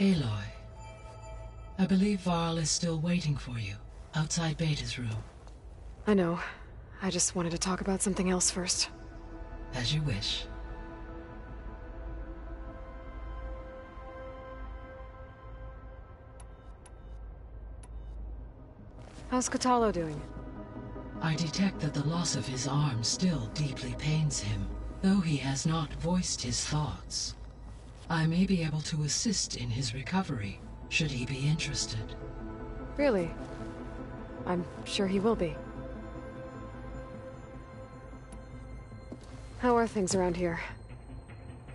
Aloy, I believe Varl is still waiting for you, outside Beta's room. I know. I just wanted to talk about something else first. As you wish. How's Kotallo doing? I detect that the loss of his arm still deeply pains him, though he has not voiced his thoughts. I may be able to assist in his recovery, should he be interested. Really? I'm sure he will be. How are things around here?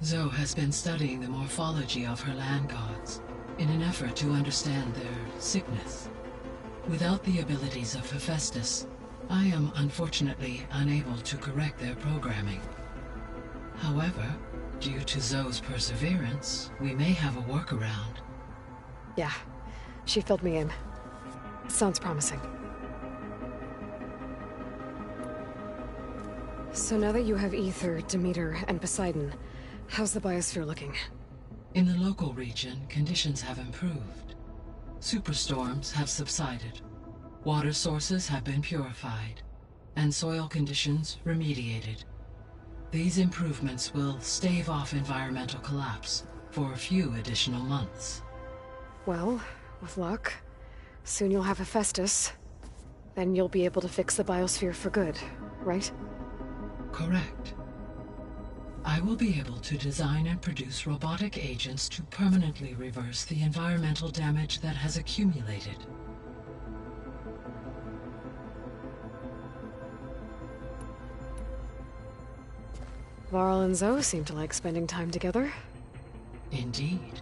Zoe has been studying the morphology of her land gods, in an effort to understand their sickness. Without the abilities of Hephaestus, I am unfortunately unable to correct their programming. However, due to Zoe's perseverance, we may have a workaround. Yeah, she filled me in. Sounds promising. So now that you have Aether, Demeter, and Poseidon, how's the biosphere looking? In the local region, conditions have improved. Superstorms have subsided. Water sources have been purified, and soil conditions remediated. These improvements will stave off environmental collapse for a few additional months. Well, with luck, soon you'll have Hephaestus. Then you'll be able to fix the biosphere for good, right? Correct. I will be able to design and produce robotic agents to permanently reverse the environmental damage that has accumulated. Varl and Zoe seem to like spending time together. Indeed.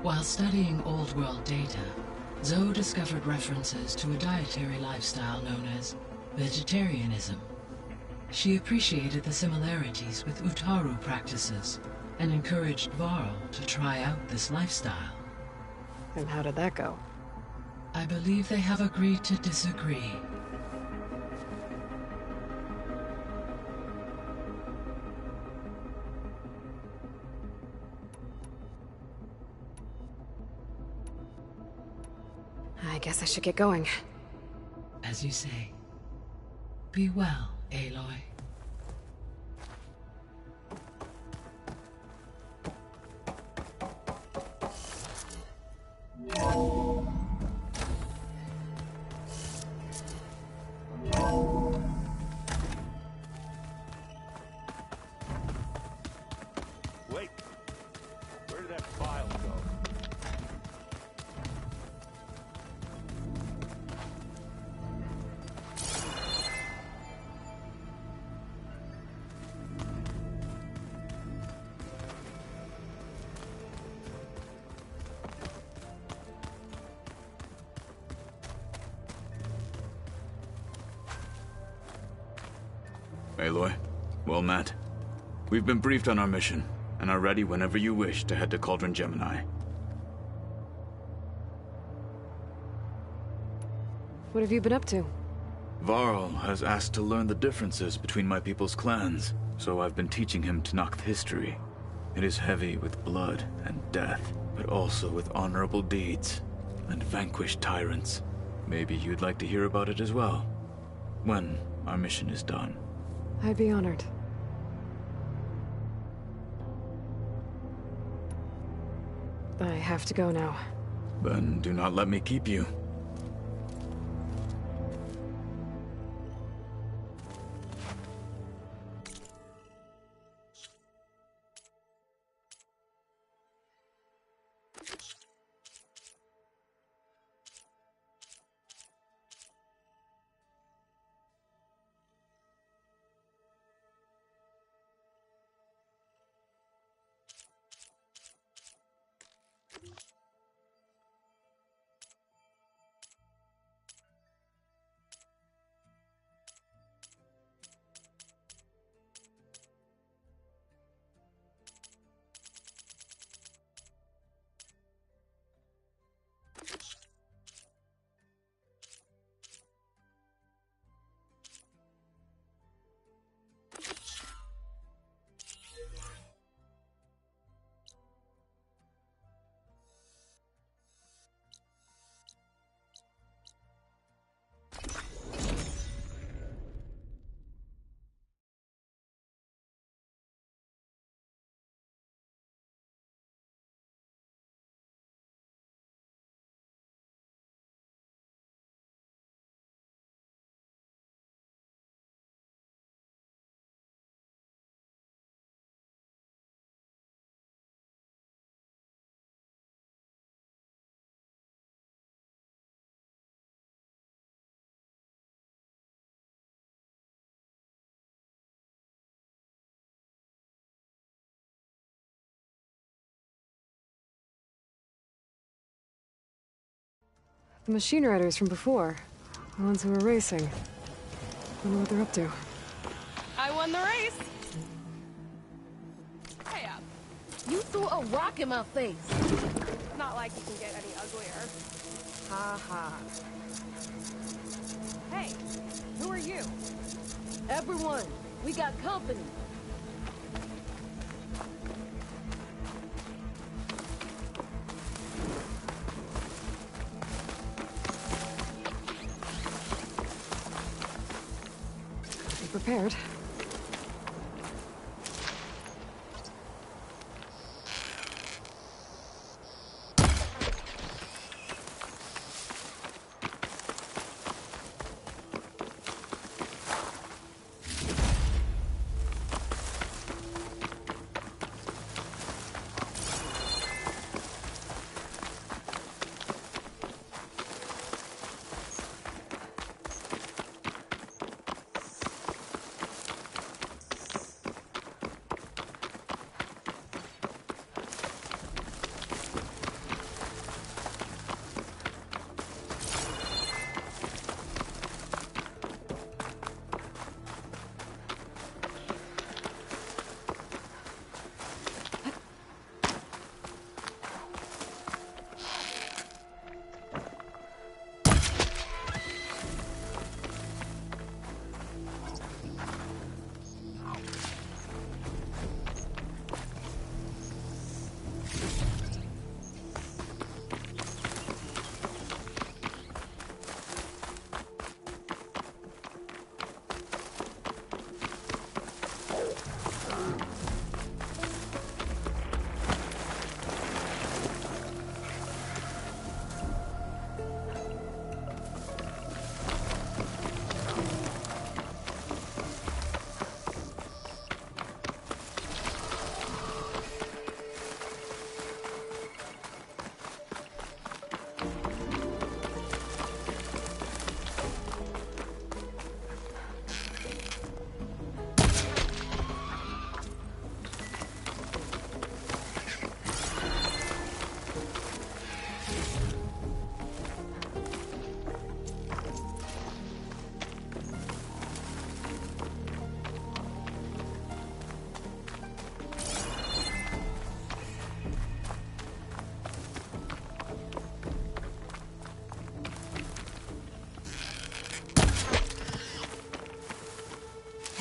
While studying old world data, Zoe discovered references to a dietary lifestyle known as vegetarianism. She appreciated the similarities with Utaru practices and encouraged Varl to try out this lifestyle. And how did that go? I believe they have agreed to disagree. I guess I should get going. As you say. Be well, Aloy. Wait. Where did that file go? Aloy, well met. We've been briefed on our mission, and are ready whenever you wish to head to Cauldron Gemini. What have you been up to? Varl has asked to learn the differences between my people's clans, so I've been teaching him Tenakth history. It is heavy with blood and death, but also with honorable deeds and vanquished tyrants. Maybe you'd like to hear about it as well, when our mission is done. I'd be honored. I have to go now. Then do not let me keep you. The machine riders from before. The ones who were racing. Wonder what they're up to. I won the race! Hey up. You threw a rock in my face. Not like you can get any uglier. Ha ha. Hey, who are you? Everyone, we got company. Be prepared.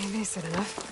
Maybe said enough.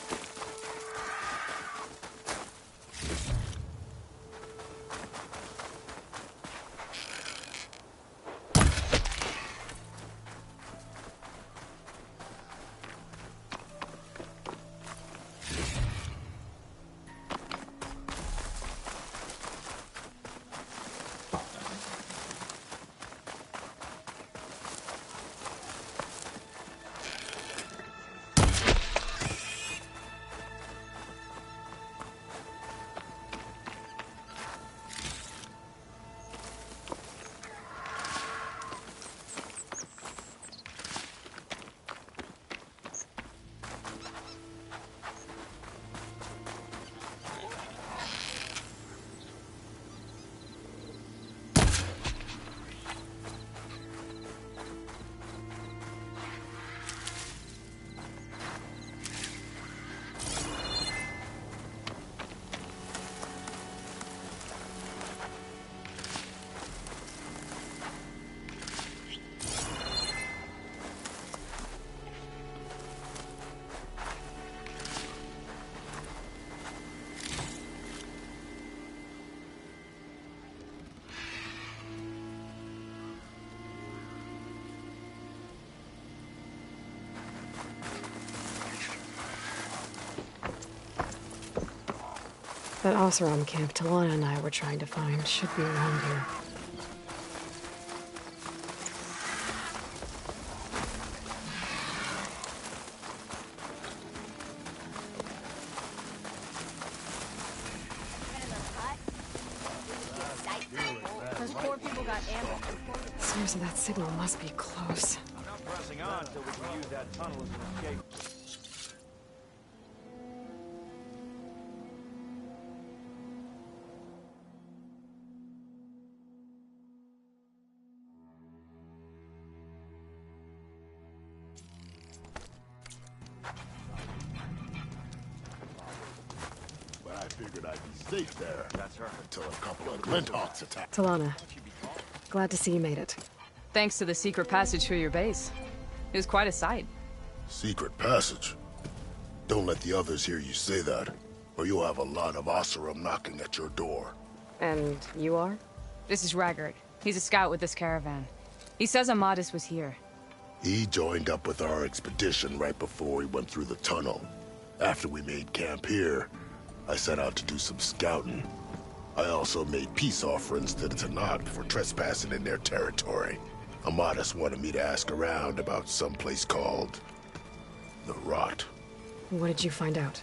That Oseram camp Talana and I were trying to find should be around here. Those poor people got ambushed. Source of that signal must be close. I'm not pressing on until we can use that tunnel as an escape. figured I'd be safe there. That's her. Until a couple of Glinthawks attacked. Talana, glad to see you made it. Thanks to the secret passage to your base. It was quite a sight. Secret passage? Don't let the others hear you say that, or you'll have a lot of Oseram knocking at your door. And you are? This is Raggard. He's a scout with this caravan. He says Amadis was here. He joined up with our expedition right before we went through the tunnel. After we made camp here, I set out to do some scouting. I also made peace offerings to the Tenakth for trespassing in their territory. Amadis wanted me to ask around about some place called the Rot. What did you find out?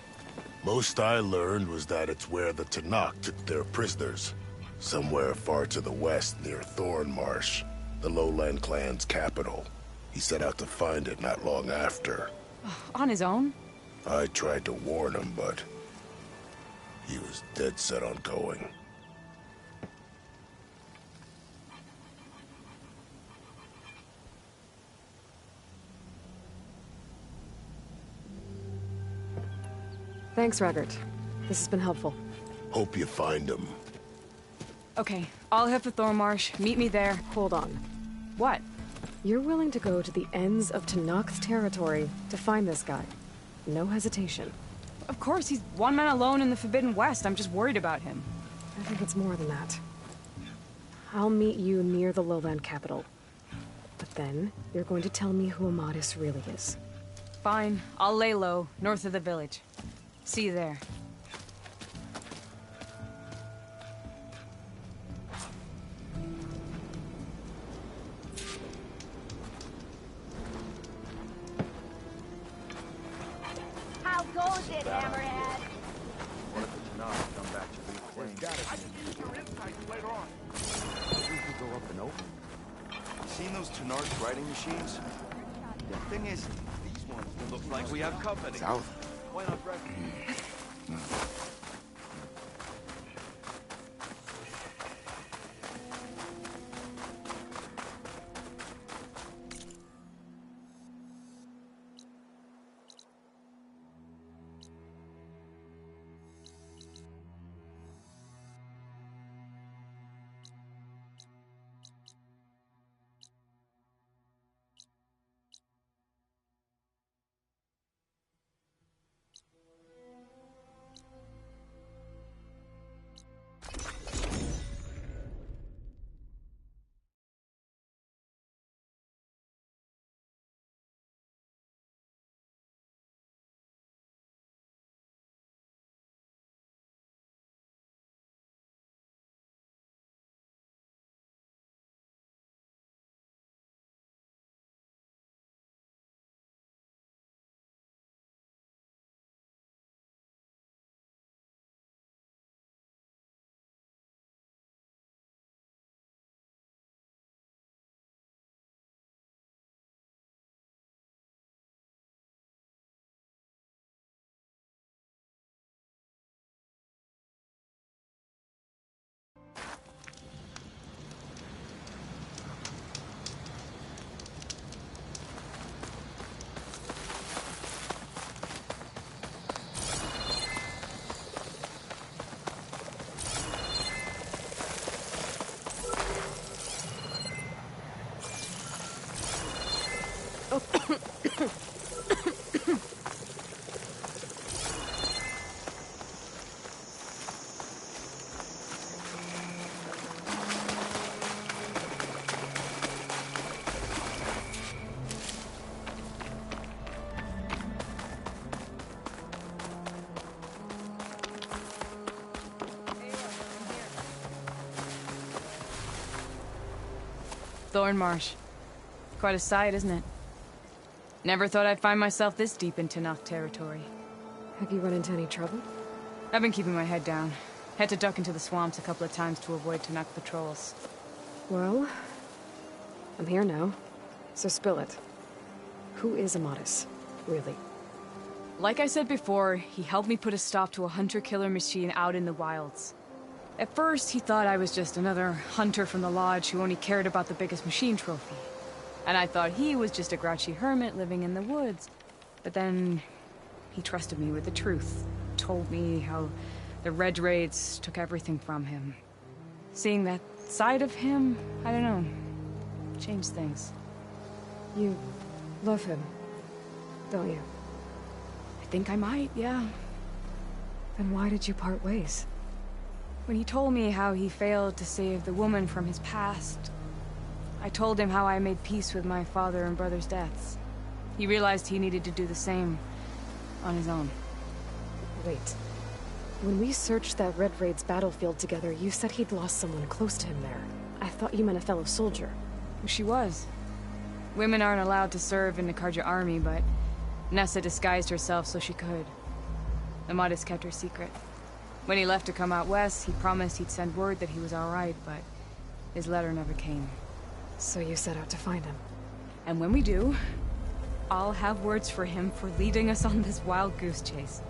Most I learned was that it's where the Tenakth took their prisoners. Somewhere far to the west near Thornmarsh, the Lowland clan's capital. He set out to find it not long after. On his own? I tried to warn him, but he was dead set on going. Thanks, Raggard. This has been helpful. Hope you find him. Okay, I'll head for Thornmarsh. Meet me there. Hold on. What? You're willing to go to the ends of Tenakth's territory to find this guy. No hesitation. Of course, he's one man alone in the Forbidden West. I'm just worried about him. I think it's more than that. I'll meet you near the Lowland capital. But then, you're going to tell me who Amadis really is. Fine. I'll lay low, north of the village. See you there. How goes it, Hammerhead? What if the Tenakth come back to reclaim? I can use your insights later on. We could go up and open. You seen those Tenakth writing machines? The thing is, these ones look like we have company. South. Why not break? Thornmarsh. Quite a sight, isn't it? Never thought I'd find myself this deep in Tenakth territory. Have you run into any trouble? I've been keeping my head down. Had to duck into the swamps a couple of times to avoid Tenakth patrols. Well, I'm here now, so spill it. Who is Amadis, really? Like I said before, he helped me put a stop to a hunter-killer machine out in the wilds. At first, he thought I was just another hunter from the lodge who only cared about the biggest machine trophy. And I thought he was just a grouchy hermit living in the woods. But then, he trusted me with the truth. Told me how The Red Raids took everything from him. Seeing that side of him, I don't know, changed things. You love him, don't you? I think I might, yeah. Then why did you part ways? When he told me how he failed to save the woman from his past, I told him how I made peace with my father and brother's deaths. He realized he needed to do the same on his own. Wait. When we searched that Red Raid's battlefield together, you said he'd lost someone close to him there. I thought you meant a fellow soldier. She was. Women aren't allowed to serve in the Carja army, but Nessa disguised herself so she could. Amadis kept her secret. When he left to come out west, he promised he'd send word that he was alright, but his letter never came. So you set out to find him. And when we do, I'll have words for him for leading us on this wild goose chase.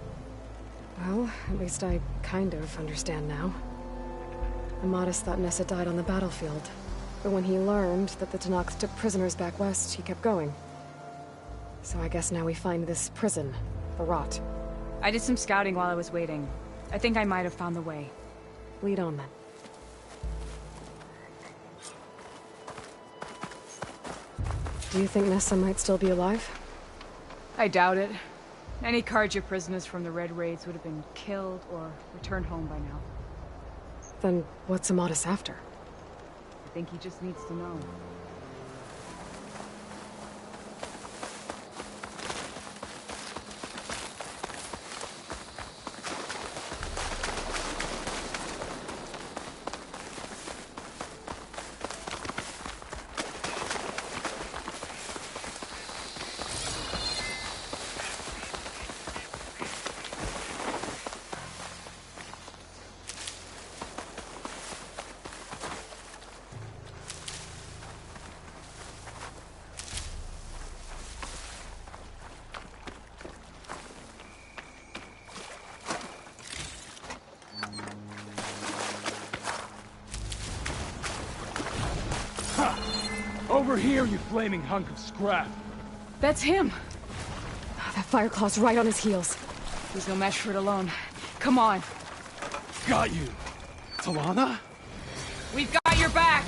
Well, at least I kind of understand now. Amadis thought Nessa died on the battlefield, but when he learned that the Tenakth took prisoners back west, he kept going. So I guess now we find this prison, Barat. I did some scouting while I was waiting. I think I might have found the way. Lead on then. Do you think Nessa might still be alive? I doubt it. Any Carja prisoners from the Red Raids would have been killed or returned home by now. Then what's Amadis after? I think he just needs to know. Over here, you flaming hunk of scrap! That's him! That Fireclaw's right on his heels. He's no match for it alone. Come on. Got you! Talana? We've got your back!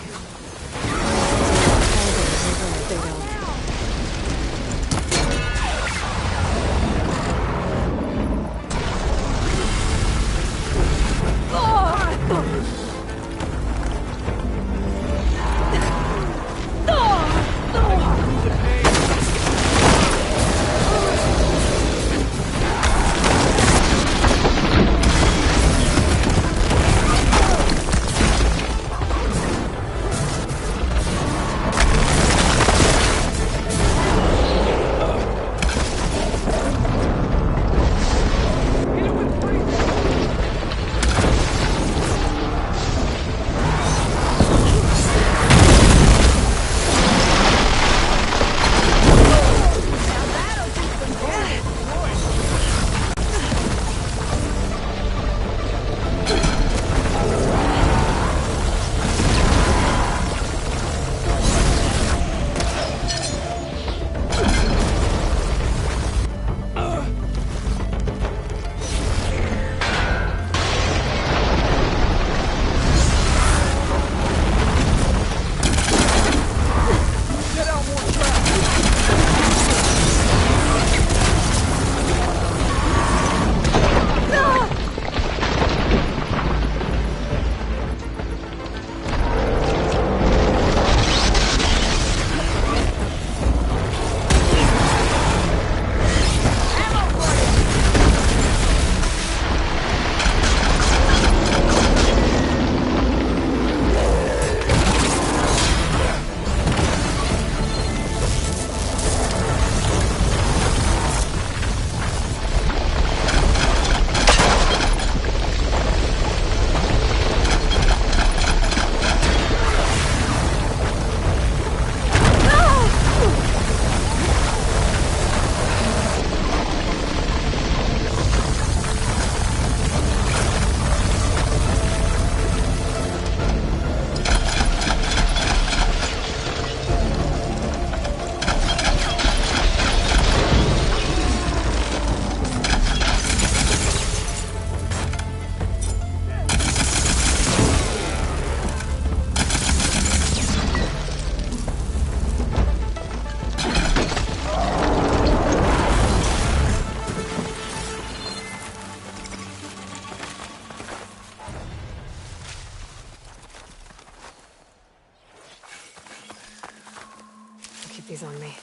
ease on me.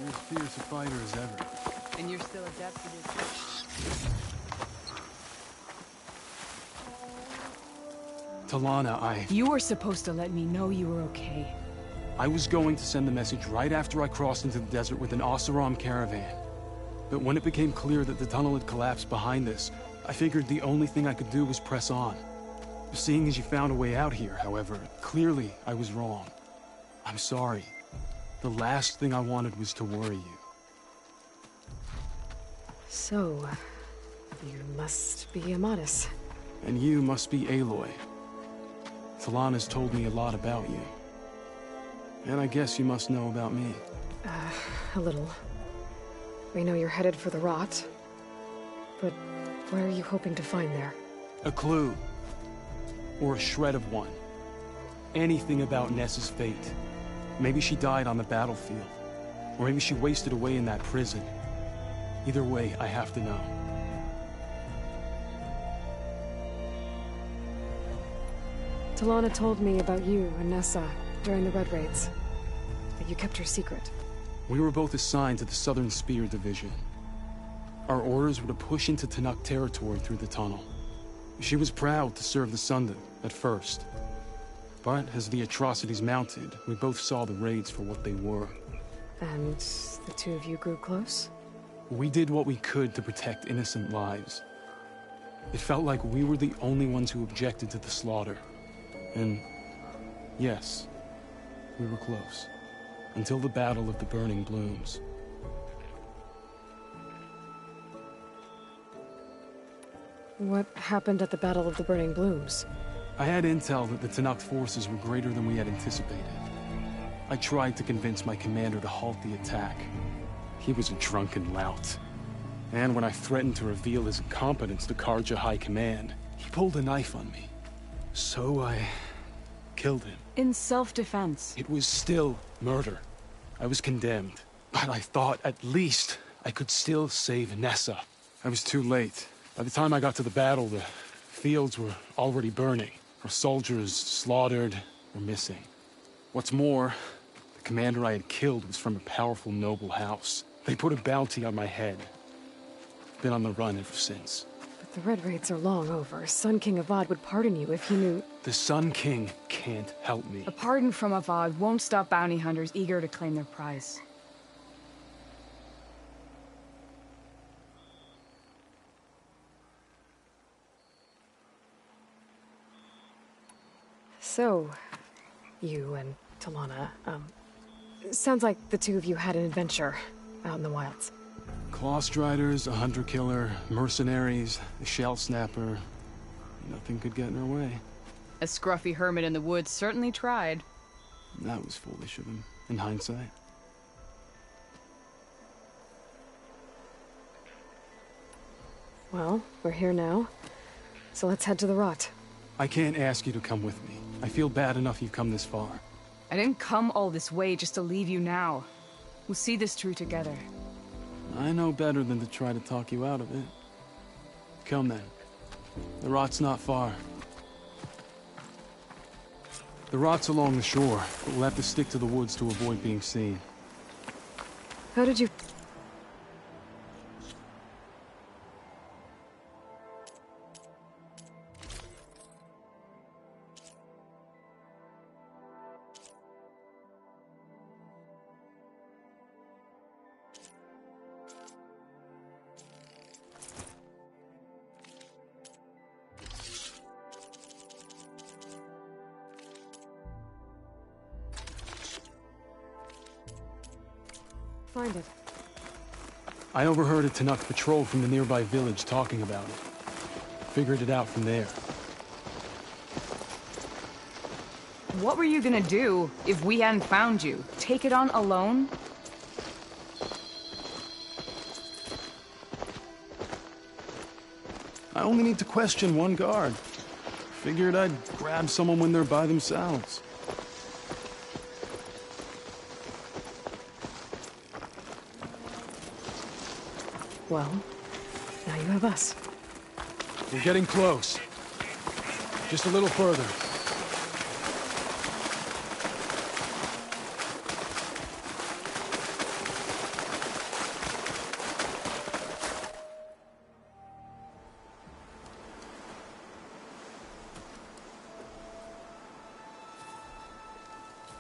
You're as fierce a fighter as ever. And you're still adept at it. Talana, You were supposed to let me know you were okay. I was going to send the message right after I crossed into the desert with an Oseram caravan. But when it became clear that the tunnel had collapsed behind us, I figured the only thing I could do was press on. Seeing as you found a way out here, however, clearly I was wrong. I'm sorry. The last thing I wanted was to worry you. So, you must be Amadis. And you must be Aloy. Talana's told me a lot about you. And I guess you must know about me. A little. We know you're headed for the Rot. But what are you hoping to find there? A clue. Or a shred of one. Anything about Nessa's fate. Maybe she died on the battlefield. Or maybe she wasted away in that prison. Either way, I have to know. Talana told me about you and Nessa during the Red Raids. That you kept her secret. We were both assigned to the Southern Spear Division. Our orders were to push into Tenakth territory through the tunnel. She was proud to serve the Sundom at first. But as the atrocities mounted, we both saw the raids for what they were. And the two of you grew close? We did what we could to protect innocent lives. It felt like we were the only ones who objected to the slaughter. And yes, we were close. Until the Battle of the Burning Blooms. What happened at the Battle of the Burning Blooms? I had intel that the Tenakth forces were greater than we had anticipated. I tried to convince my commander to halt the attack. He was a drunken lout. And when I threatened to reveal his incompetence to Carja High Command, he pulled a knife on me. So I killed him. In self-defense. It was still murder. I was condemned. But I thought at least I could still save Nessa. I was too late. By the time I got to the battle, the fields were already burning. Our soldiers slaughtered or missing. What's more, the commander I had killed was from a powerful noble house. They put a bounty on my head. Been on the run ever since. But the Red Raids are long over. Sun King Avad would pardon you if he knew... The Sun King can't help me. A pardon from Avad won't stop bounty hunters eager to claim their prize. So, you and Talana, sounds like the two of you had an adventure out in the wilds. Clawstriders, a hunter-killer, mercenaries, a shell snapper. Nothing could get in our way. A scruffy hermit in the woods certainly tried. That was foolish of him, in hindsight. Well, we're here now, so let's head to the Rot. I can't ask you to come with me. I feel bad enough you've come this far. I didn't come all this way just to leave you now. We'll see this through together. I know better than to try to talk you out of it. Come then. The Rot's not far. The Rot's along the shore, but we'll have to stick to the woods to avoid being seen. How did you... find it? I overheard a Tenakth patrol from the nearby village talking about it. Figured it out from there. What were you gonna do if we hadn't found you? Take it on alone? I only need to question one guard. Figured I'd grab someone when they're by themselves. Well, now you have us. We're getting close. Just a little further.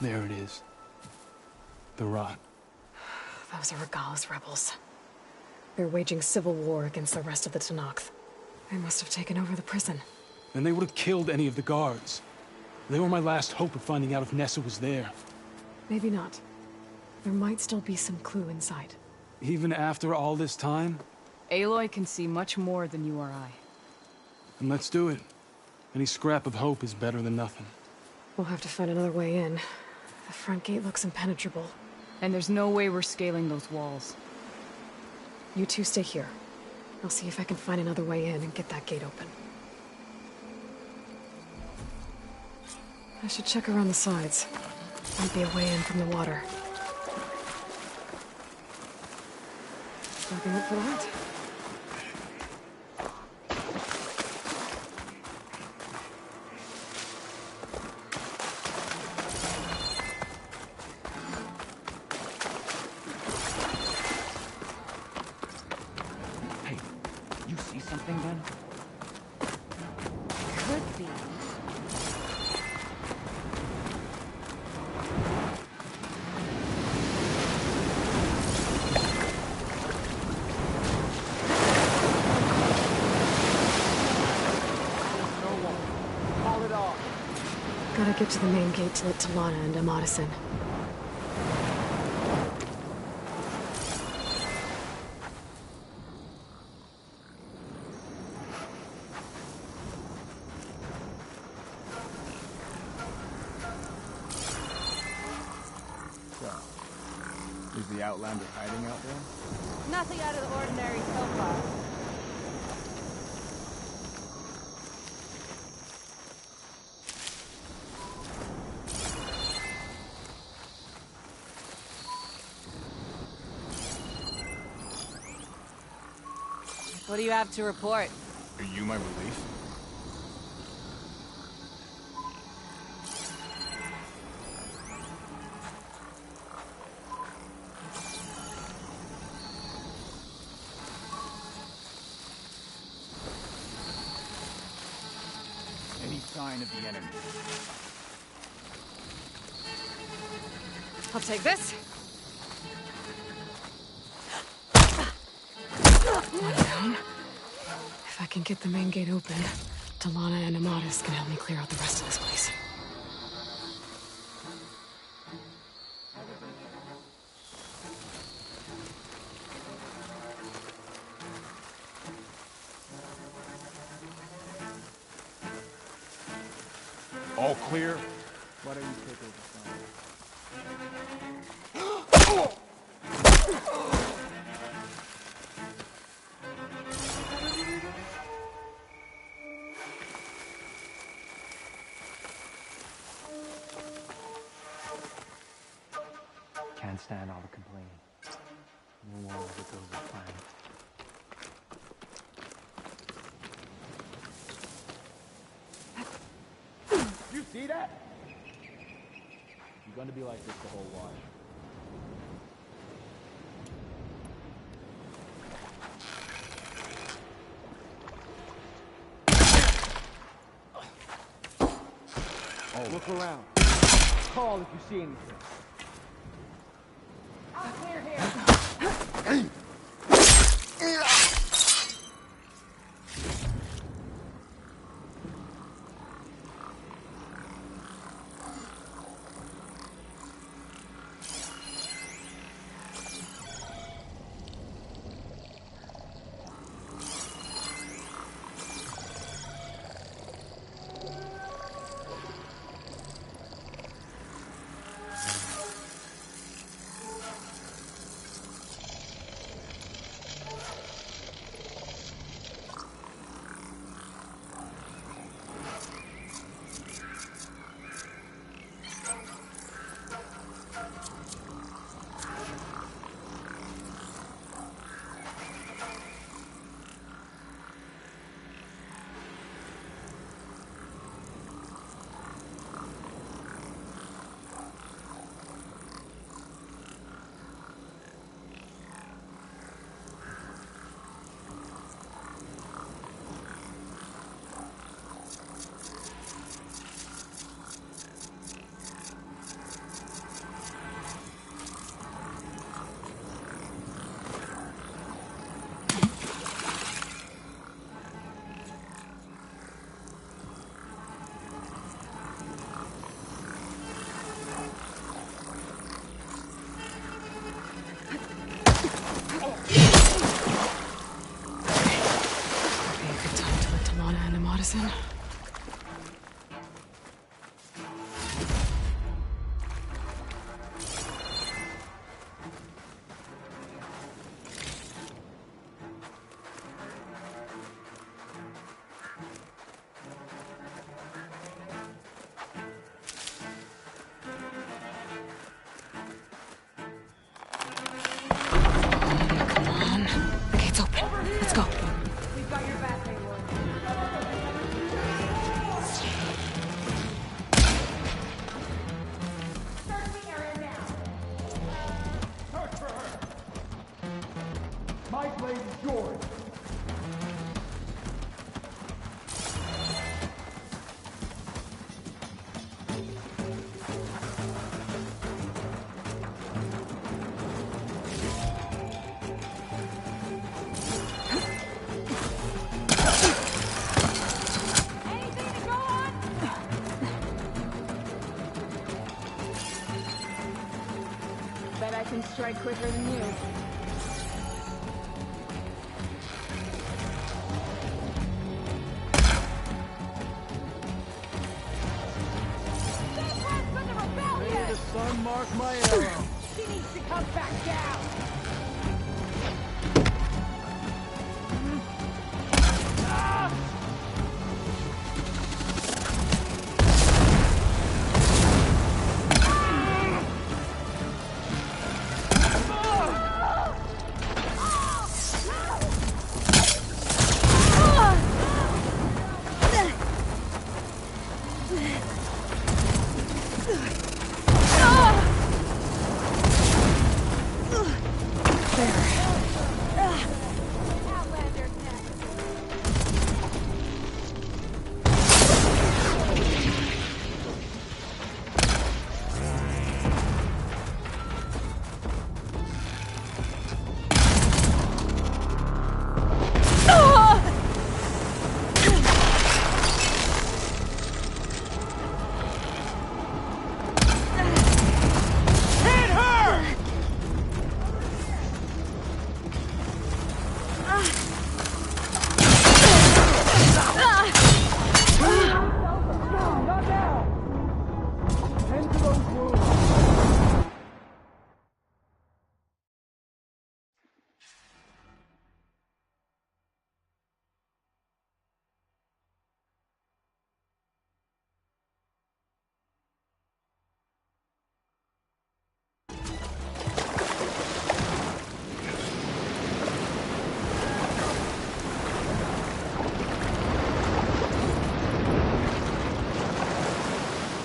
There it is. The rock. Those are Regal's rebels. They're waging civil war against the rest of the Tenakth. They must have taken over the prison. Then they would have killed any of the guards. They were my last hope of finding out if Nessa was there. Maybe not. There might still be some clue inside. Even after all this time? Aloy can see much more than you or I. Then let's do it. Any scrap of hope is better than nothing. We'll have to find another way in. The front gate looks impenetrable. And there's no way we're scaling those walls. You two stay here. I'll see if I can find another way in and get that gate open. I should check around the sides. Might be a way in from the water. Looking up for that. Hey, you see something then? Could be. Gotta get to the main gate to let Talana and Amadis in. So, is the Outlander hiding out there? Nothing out of the ordinary so far. What do you have to report? Are you my relief? Any sign of the enemy? I'll take this. One down. If I can get the main gate open, Talana and Amadis can help me clear out the rest of this place. All clear? Why don't you take over from Can't stand all the complaining. No more of it goes as planned. You see that? You're gonna be like this the whole while. Oh. Look around. Call if you see anything. I'm clear here. yours. Bet I can strike quicker than you. May the sun mark my arrow. She needs to come back down!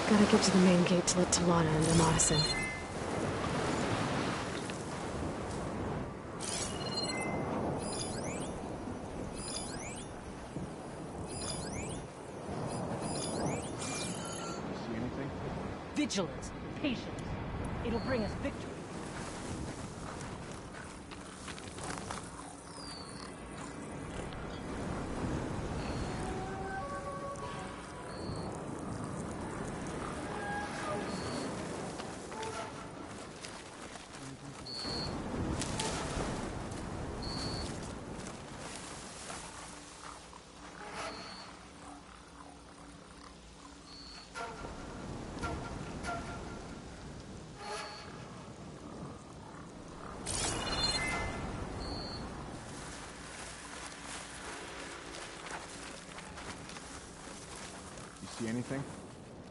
Gotta get to the main gate to let Talana and Amadison. See anything? Vigilance, patience. It'll bring us victory. See anything?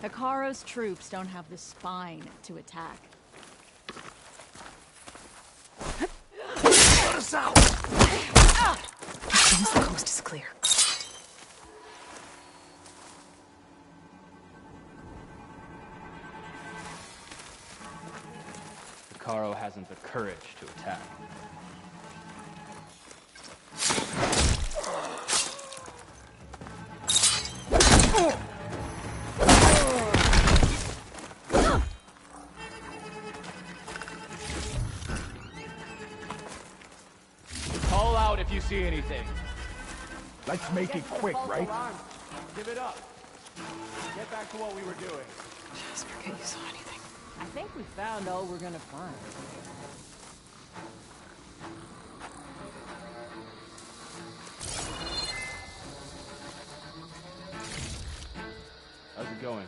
Hekarro's troops don't have the spine to attack. Let us out! As soon as the coast is clear. Hekarro hasn't the courage to attack. Call out if you see anything. Let's make it quick, right? Give it up. Get back to what we were doing. Just forget you saw anything. I think we found all we're gonna find. How's it going?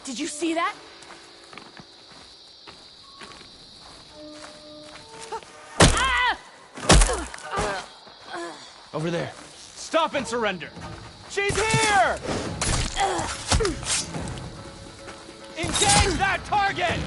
Did you see that? Over there. Stop and surrender. She's here! Engage that target!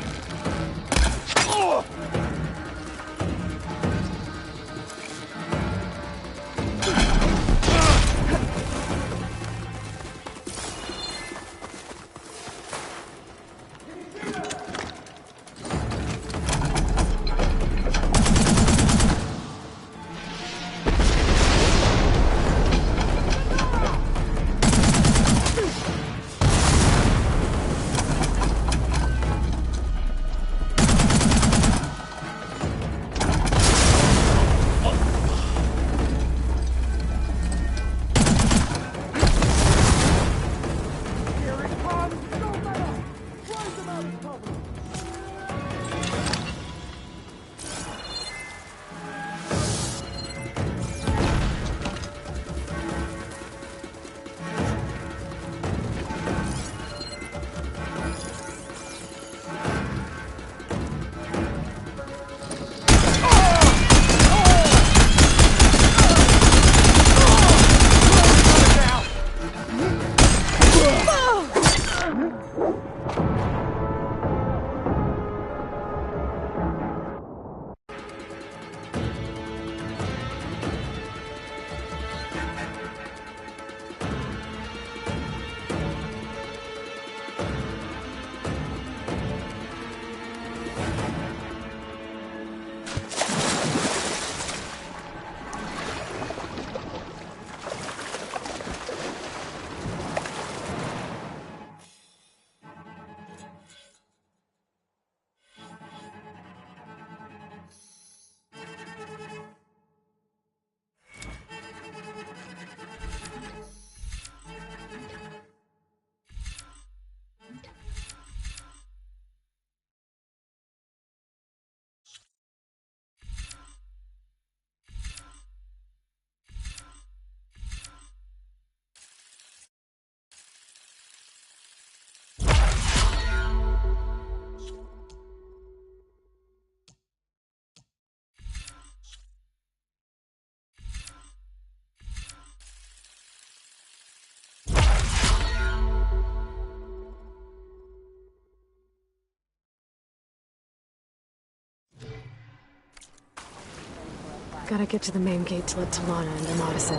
Gotta get to the main gate to let Talana and Amatis in.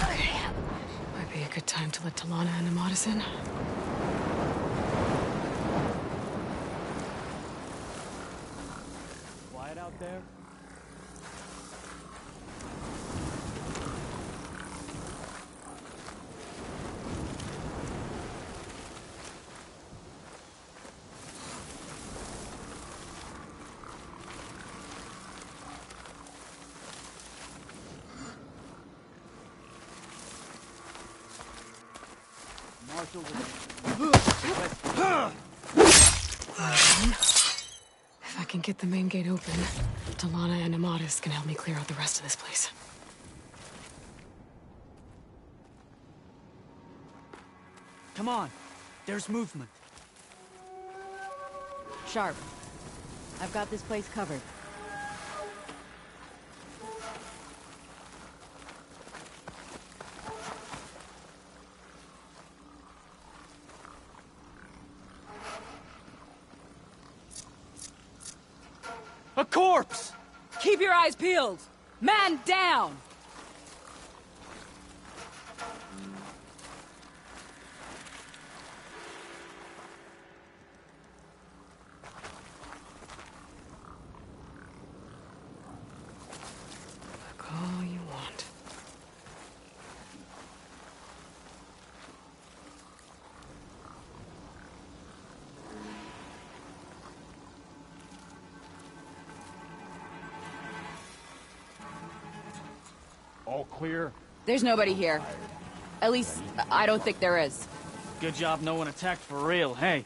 Okay. Might be a good time to let Talana and Amatis in. Quiet out there? If I can get the main gate open, Talana and Amatis can help me clear out the rest of this place. Come on. There's movement. Sharp. I've got this place covered. A corpse! Keep your eyes peeled! Man down! Look all you want. All clear. There's nobody here. At least, I don't think there is. Good job no one attacked for real, hey.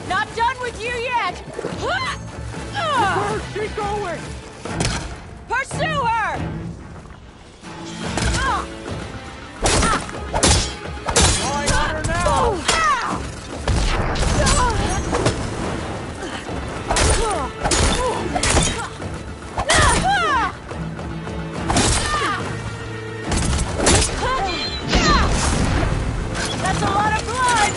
Not done with you yet! Where's she going? Pursue her! Going on her now! That's a lot of blood!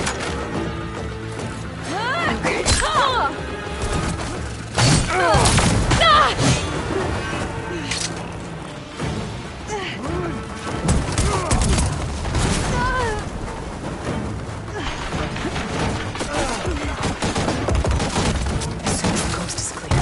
As soon as the coast is clear.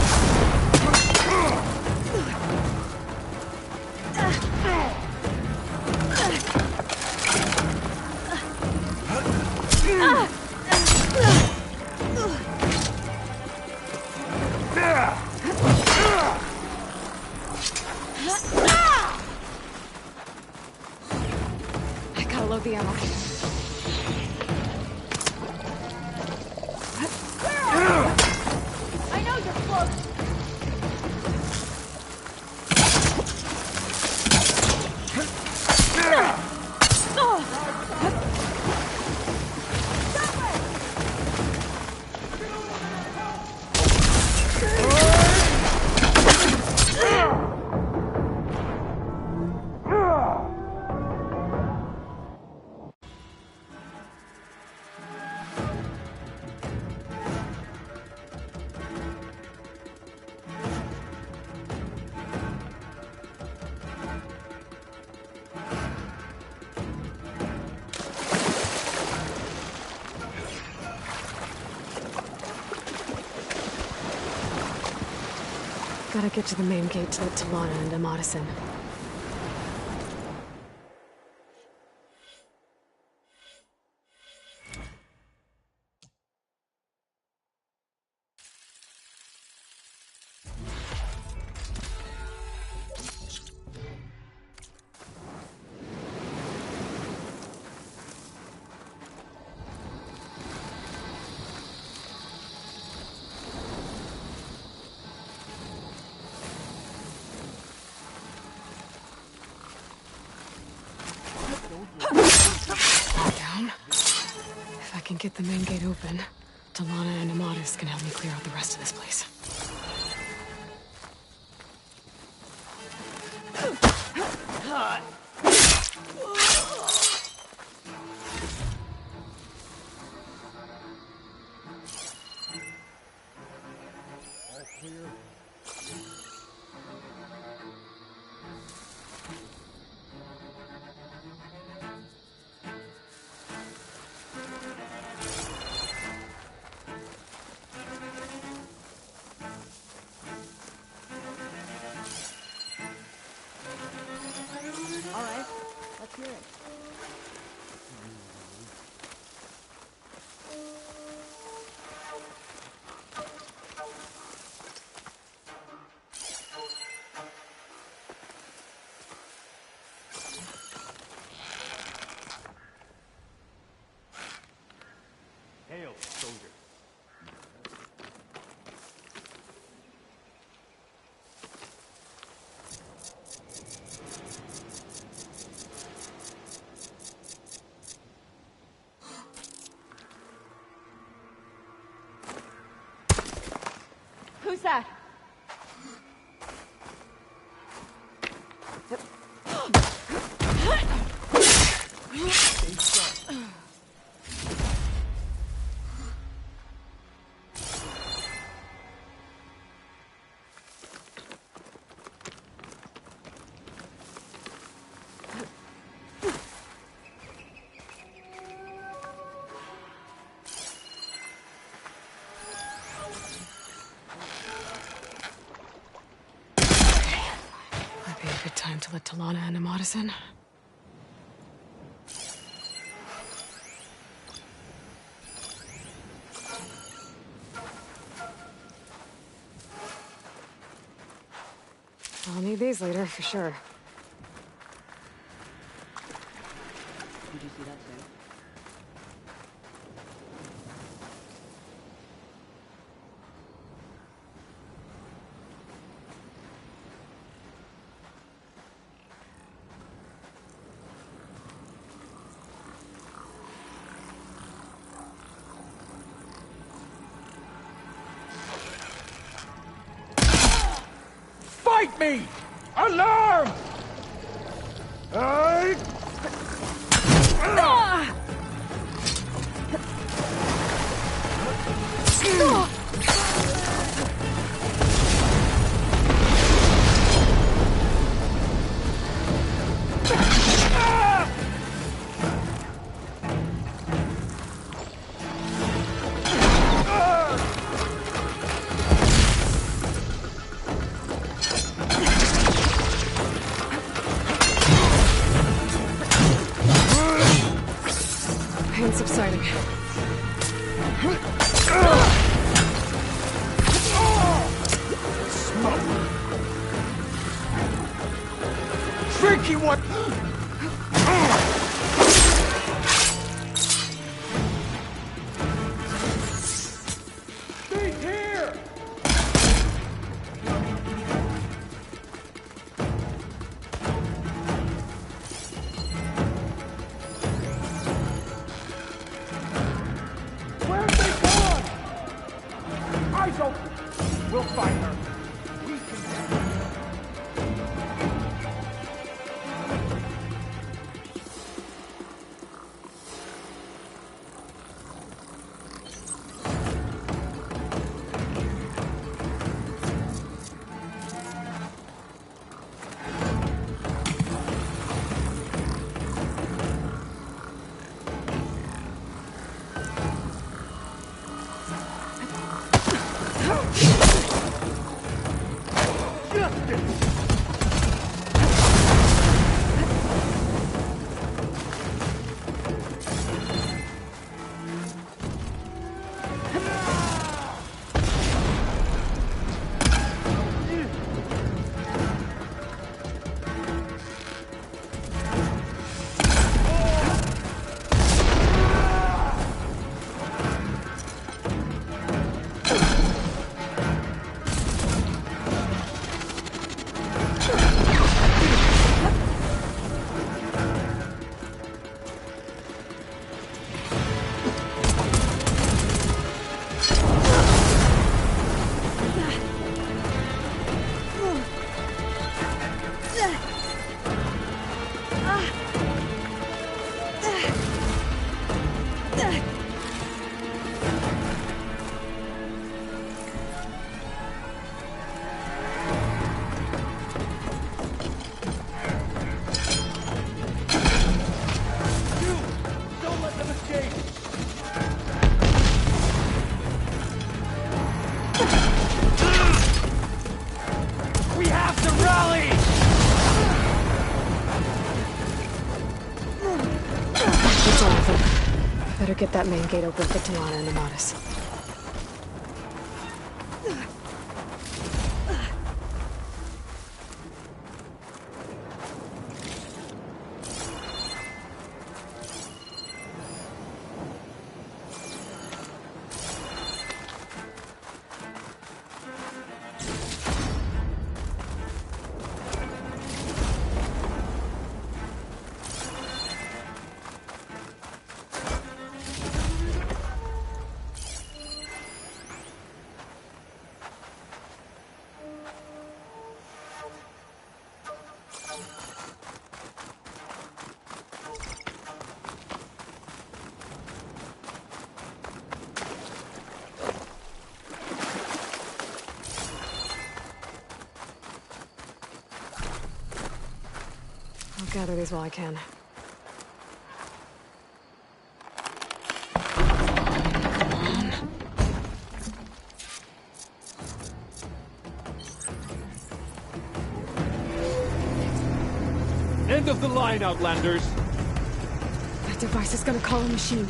I gotta load the ammo. I know you're close! Gotta get to the main gate to let Talana and Amatis in. Down. If I can get the main gate open, Talana and Amatis can help me clear out the rest of this place. All right, let's hear it. Hail, soldier. Who's that? Might be a good time to let Talana and Amadas in. I'll need these later, for sure. Did you see that too? Fight me! Alarm! Pain subsiding. Tricky one! Stay here! Where's they gone? Eyes open! We'll find her. We can... Rally! It's all of them. Better get that main gate open for Tiana and Amatis. I'll gather these while I can. End of the line, Outlanders! That device is gonna call a machine.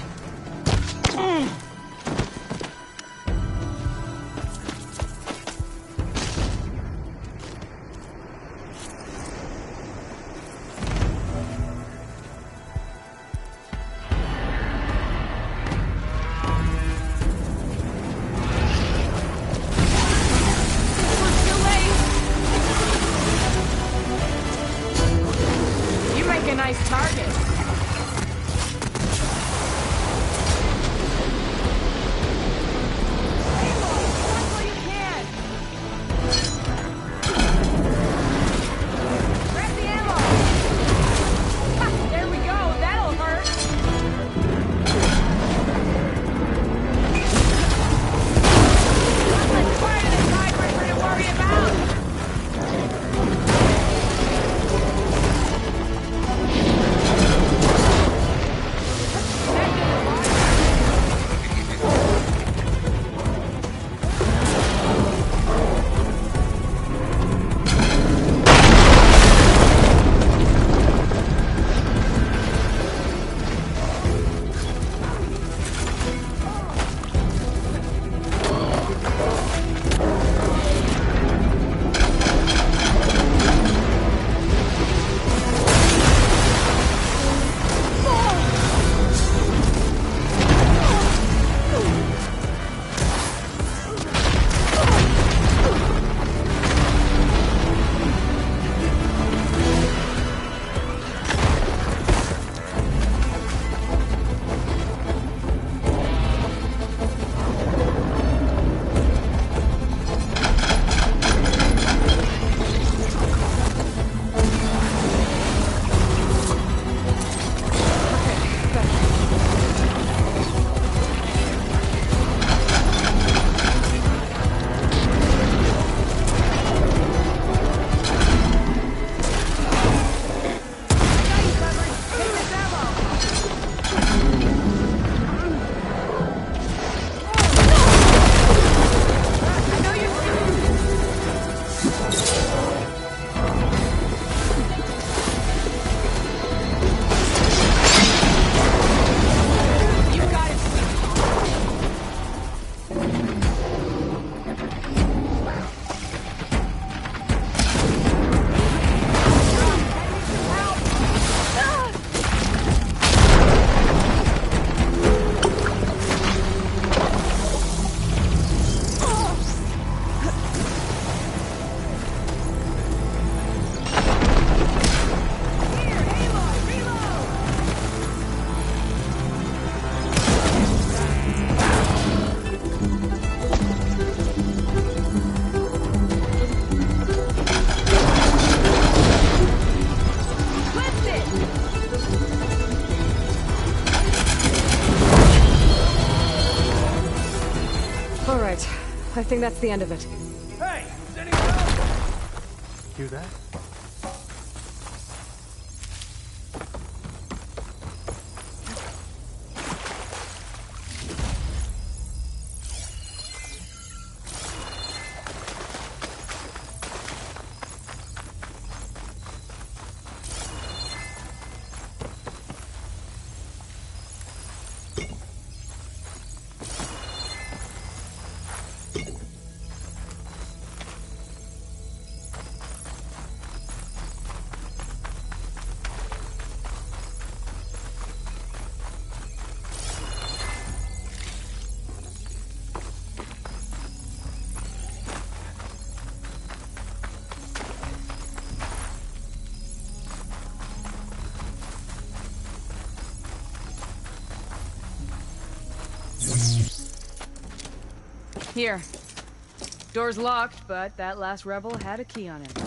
Nice target. I think that's the end of it. Hey! Is anyone else? Hear that? Here. Door's locked, but that last rebel had a key on it.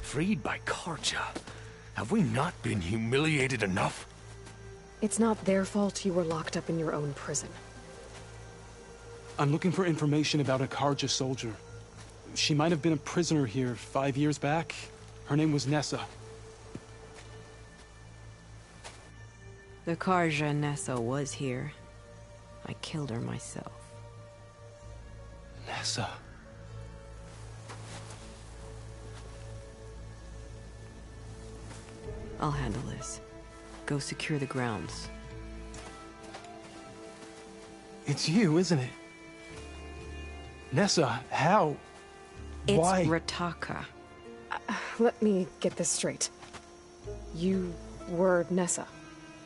Freed by Carja. Have we not been humiliated enough? It's not their fault you were locked up in your own prison. I'm looking for information about a Carja soldier. She might have been a prisoner here 5 years back. Her name was Nessa. The Carja Nessa was here. I killed her myself. Nessa. I'll handle this. Go secure the grounds. It's you, isn't it? Nessa, how? Why? It's Rataka. Let me get this straight. You were Nessa.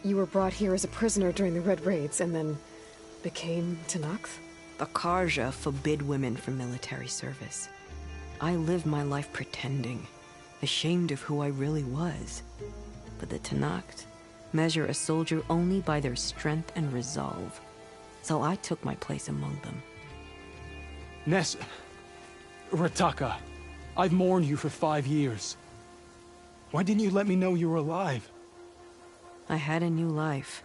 You were brought here as a prisoner during the Red Raids, and then became Tenakth? The Carja forbid women from military service. I lived my life pretending, ashamed of who I really was. But the Tenakth measure a soldier only by their strength and resolve. So I took my place among them. Nessa... Rataka, I've mourned you for 5 years. Why didn't you let me know you were alive? I had a new life.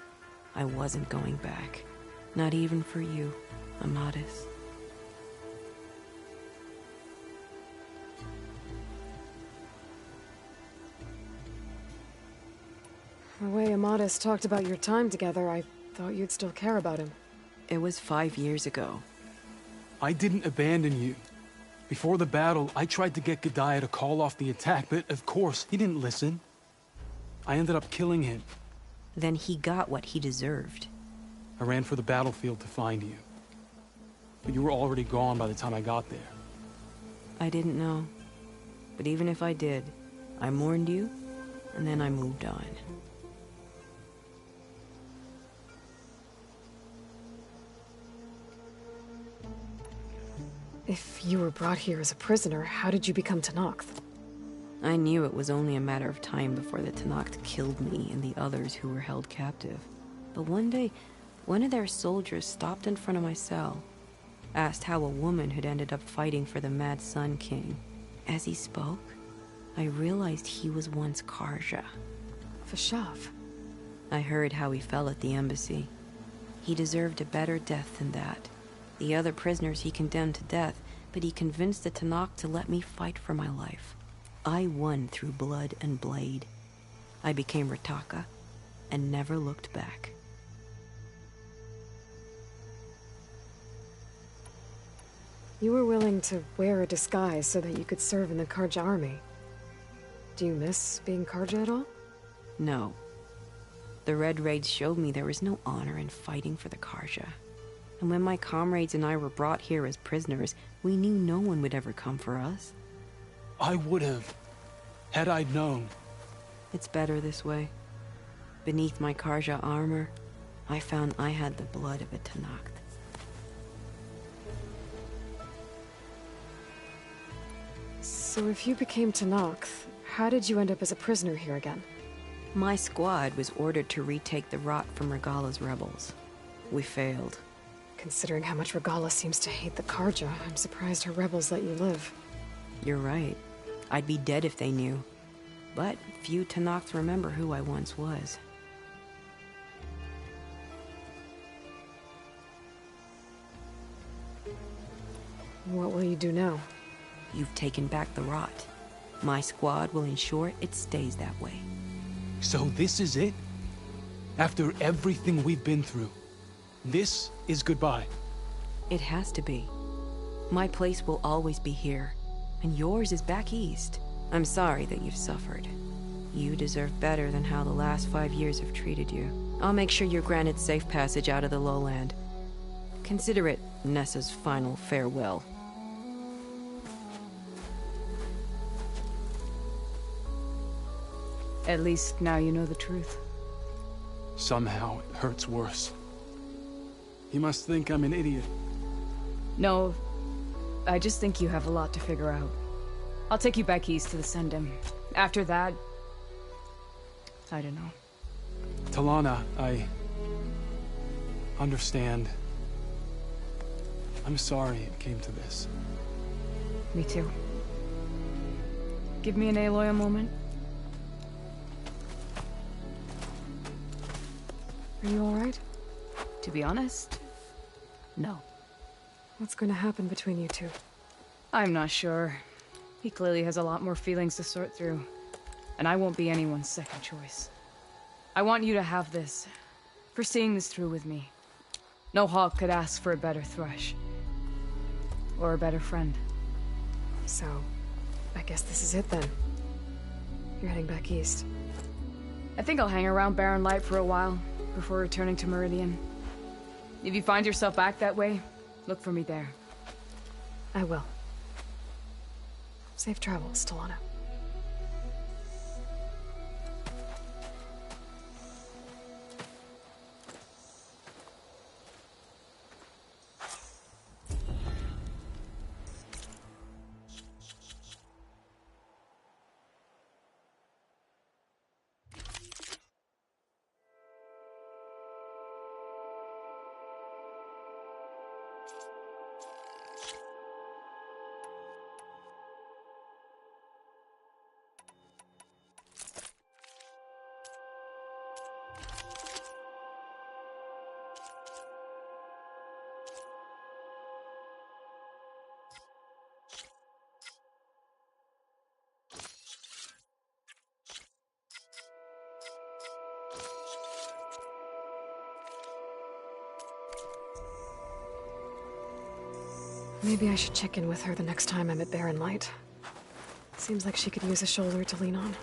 I wasn't going back. Not even for you, Amadis. The way Amadis talked about your time together, I thought you'd still care about him. It was 5 years ago. I didn't abandon you. Before the battle, I tried to get G'daiah to call off the attack, but of course, he didn't listen. I ended up killing him. Then he got what he deserved. I ran for the battlefield to find you. But you were already gone by the time I got there. I didn't know. But even if I did, I mourned you, and then I moved on. If you were brought here as a prisoner, how did you become Tenakth? I knew it was only a matter of time before the Tenakth killed me and the others who were held captive. But one day, one of their soldiers stopped in front of my cell, asked how a woman had ended up fighting for the Mad Sun King. As he spoke, I realized he was once Carja. Vashav. I heard how he fell at the embassy. He deserved a better death than that. The other prisoners he condemned to death, but he convinced the Tenakth to let me fight for my life. I won through blood and blade. I became Rataka, and never looked back. You were willing to wear a disguise so that you could serve in the Carja army. Do you miss being Carja at all? No. The Red Raids showed me there was no honor in fighting for the Carja. And when my comrades and I were brought here as prisoners, we knew no one would ever come for us. I would have, had I known. It's better this way. Beneath my Carja armor, I found I had the blood of a Tenakth. So if you became Tenakth, how did you end up as a prisoner here again? My squad was ordered to retake the Rot from Regala's rebels. We failed. Considering how much Regala seems to hate the Carja, I'm surprised her rebels let you live. You're right. I'd be dead if they knew. But few Tenakths remember who I once was. What will you do now? You've taken back the Rot. My squad will ensure it stays that way. So this is it? After everything we've been through, this is goodbye? It has to be. My place will always be here, and yours is back east. I'm sorry that you've suffered. You deserve better than how the last 5 years have treated you. I'll make sure you're granted safe passage out of the lowland. Consider it Nessa's final farewell. At least now you know the truth. Somehow it hurts worse. He must think I'm an idiot. No, I just think you have a lot to figure out. I'll take you back east to the Sundom. After that, I don't know. Talana, I understand. I'm sorry it came to this. Me too. Give me an Aloy a moment. Are you alright? To be honest, no. What's going to happen between you two? I'm not sure. He clearly has a lot more feelings to sort through, and I won't be anyone's second choice. I want you to have this, for seeing this through with me. No hawk could ask for a better thrush. Or a better friend. So, I guess this is it then. You're heading back east. I think I'll hang around Barren Light for a while, before returning to Meridian. If you find yourself back that way, look for me there. I will. Safe travels, Talana. Maybe I should check in with her the next time I'm at Barren Light. Seems like she could use a shoulder to lean on.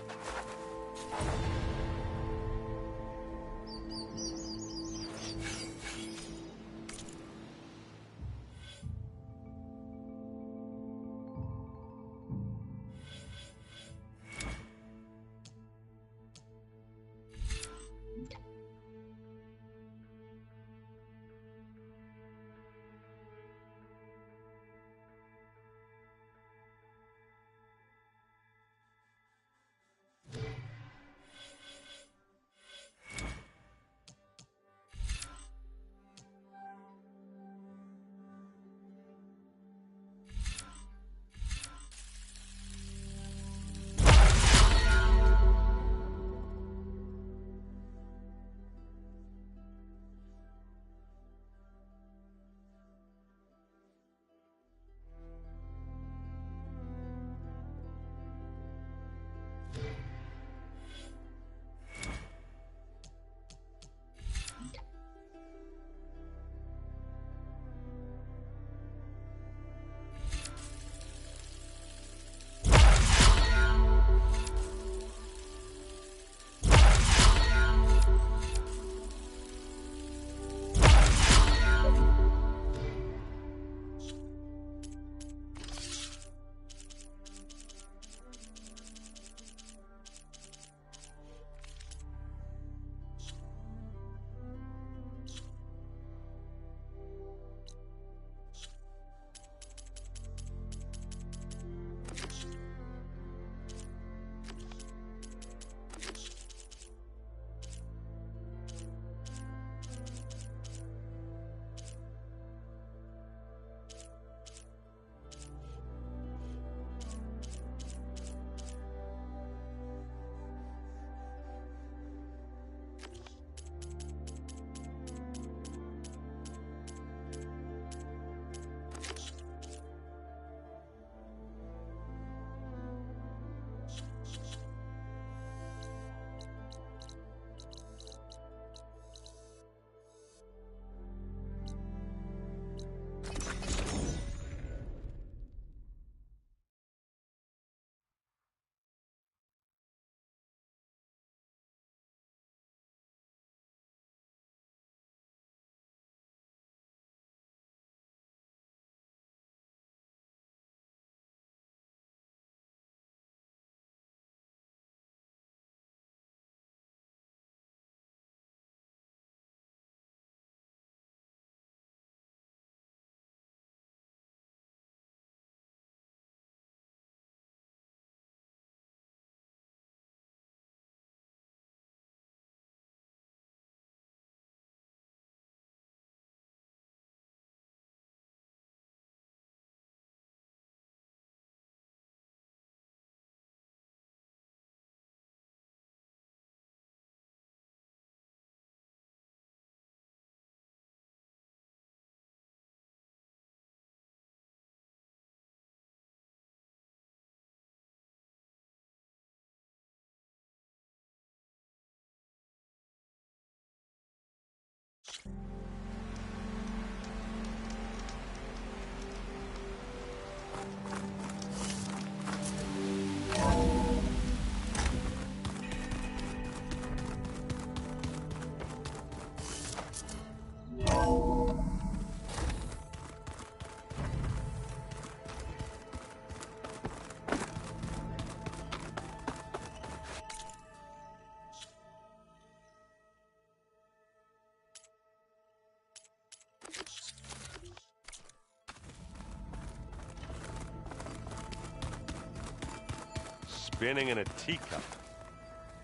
Spinning in a teacup.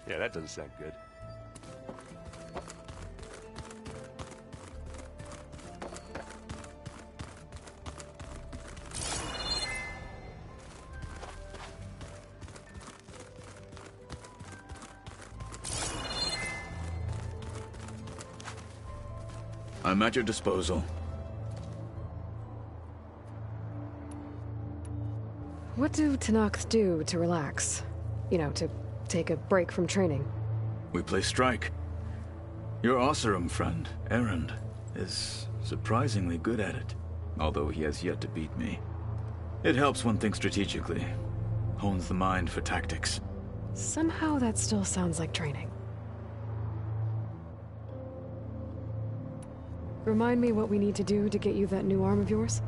Yeah, that doesn't sound good. I'm at your disposal. What do Tenakth do to relax? You know, to take a break from training? We play strike. Your Oseram friend, Erend, is surprisingly good at it, although he has yet to beat me. It helps one think strategically, hones the mind for tactics. Somehow that still sounds like training. Remind me what we need to do to get you that new arm of yours?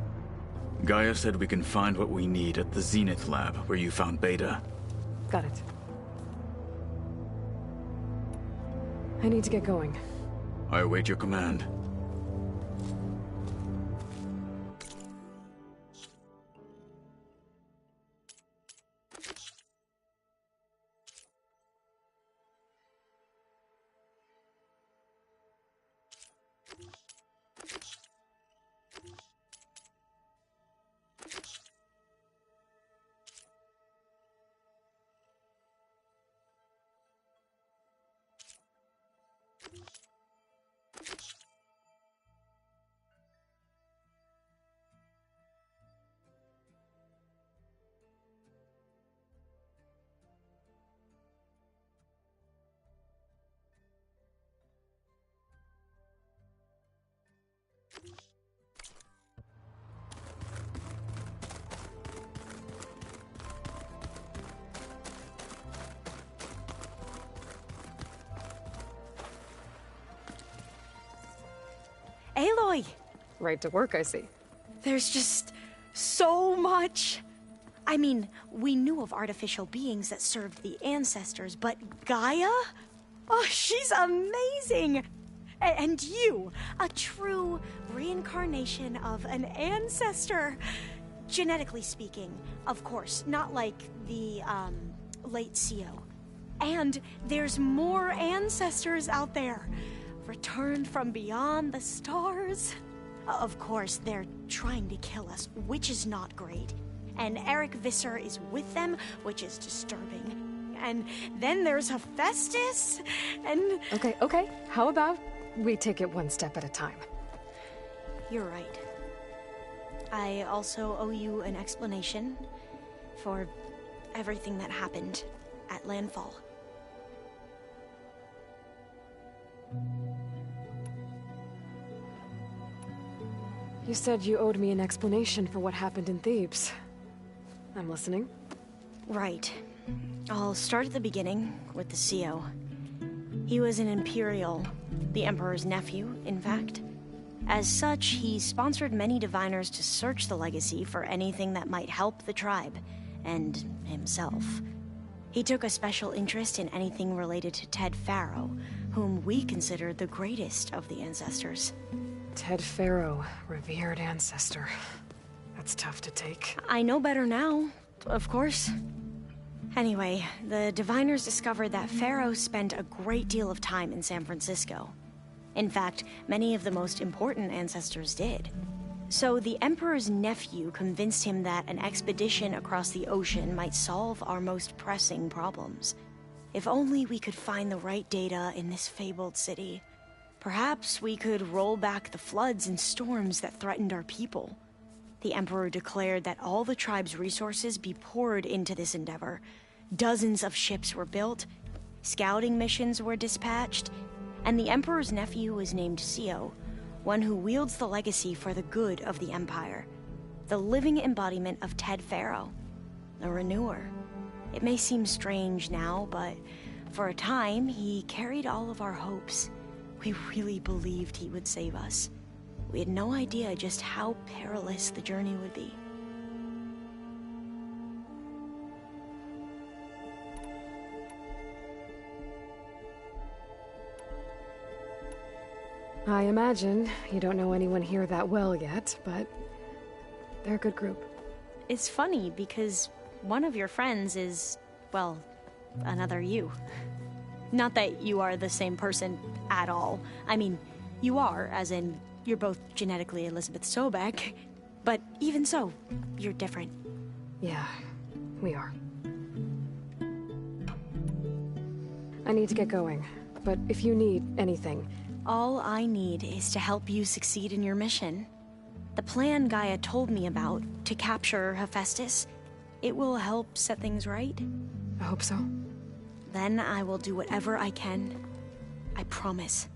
Gaia said we can find what we need at the Zenith lab, where you found Beta. Got it. I need to get going. I await your command. Aloy! Right to work, I see. There's just so much. I mean, we knew of artificial beings that served the ancestors, but Gaia? Oh, she's amazing! And you, a true reincarnation of an ancestor. Genetically speaking, of course, not like the, late CO. And there's more ancestors out there. Returned from beyond the stars. Of course, they're trying to kill us, which is not great. And Eric Visser is with them, which is disturbing. And then there's Hephaestus, and... Okay. How about we take it one step at a time? You're right. I also owe you an explanation for everything that happened at Landfall. You said you owed me an explanation for what happened in Thebes. I'm listening. Right. I'll start at the beginning with the CO. He was an Imperial, the Emperor's nephew, in fact. As such, he sponsored many diviners to search the legacy for anything that might help the tribe, and himself. He took a special interest in anything related to Ted Faro, whom we consider the greatest of the ancestors. Ted Faro, revered ancestor. That's tough to take. I know better now, of course. Anyway, the diviners discovered that Faro spent a great deal of time in San Francisco. In fact, many of the most important ancestors did. So the Emperor's nephew convinced him that an expedition across the ocean might solve our most pressing problems. If only we could find the right data in this fabled city. Perhaps we could roll back the floods and storms that threatened our people. The Emperor declared that all the tribe's resources be poured into this endeavor. Dozens of ships were built, scouting missions were dispatched, And the Emperor's nephew is named Sio, one who wields the legacy for the good of the Empire. The living embodiment of Ted Faro, a renewer. It may seem strange now, but for a time, he carried all of our hopes. We really believed he would save us. We had no idea just how perilous the journey would be. I imagine you don't know anyone here that well yet, but they're a good group. It's funny because one of your friends is, well, another you. Not that you are the same person at all. I mean, you are, as in, you're both genetically Elizabeth Sobek, but even so, you're different. Yeah, we are. I need to get going, but if you need anything... All I need is to help you succeed in your mission. The plan Gaia told me about, to capture Hephaestus, it will help set things right. I hope so. Then I will do whatever I can. I promise.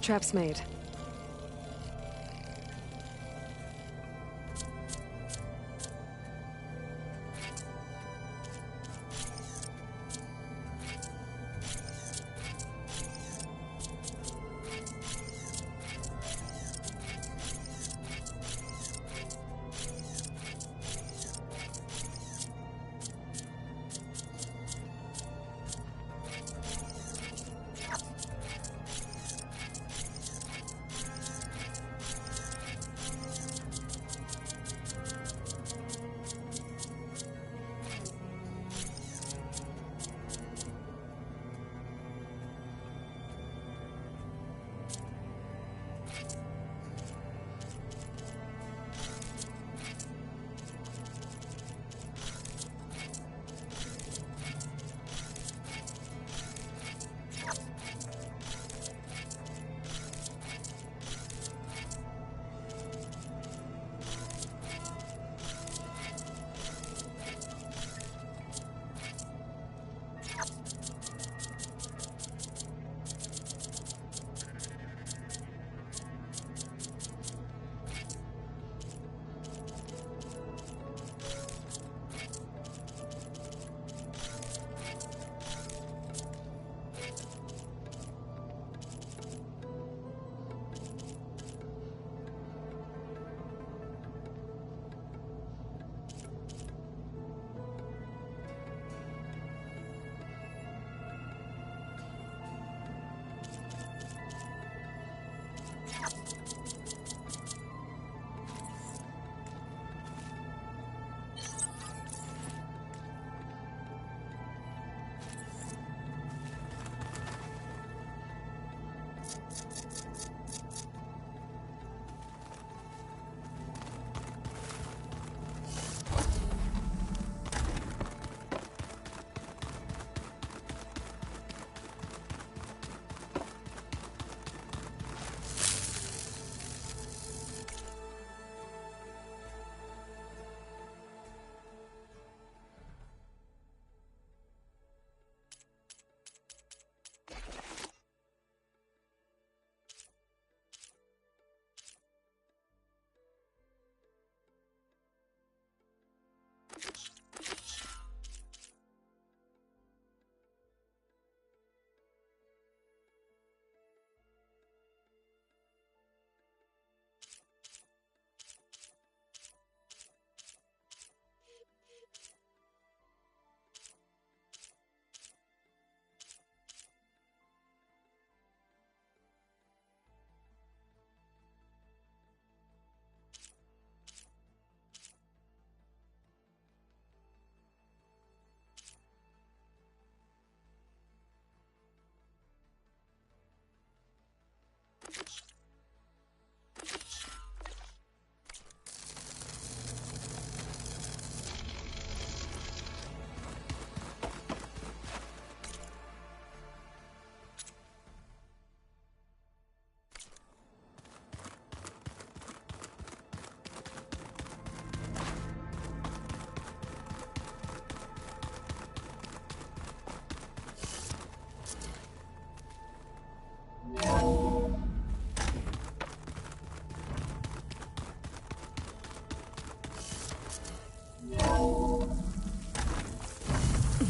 Trap's made.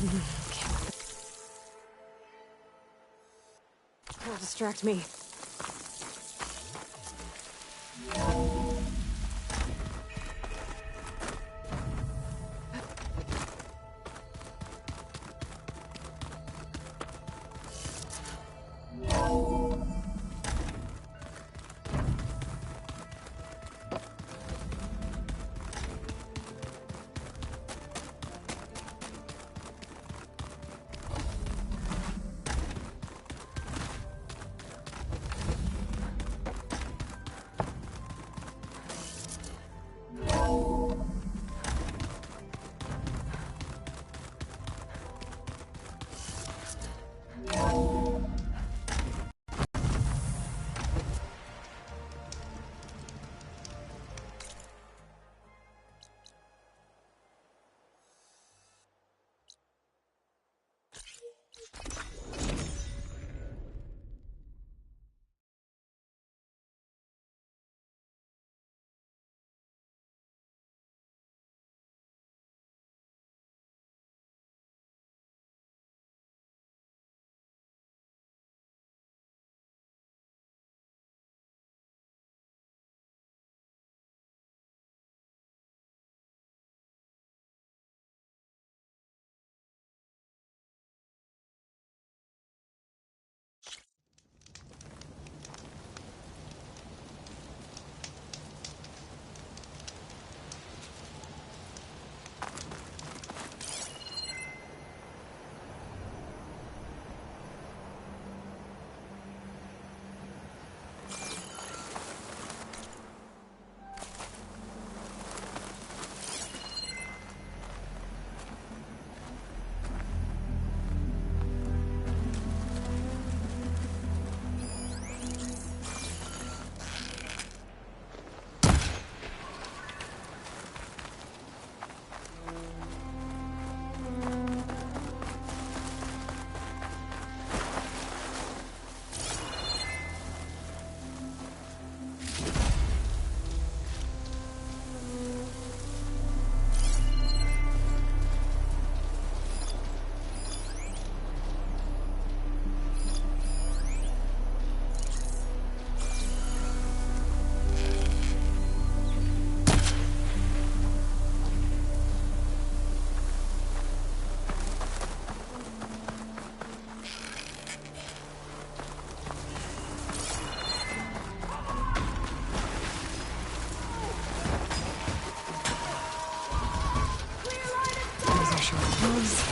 It'll distract me.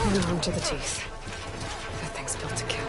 And armed to the teeth. That thing's built to kill.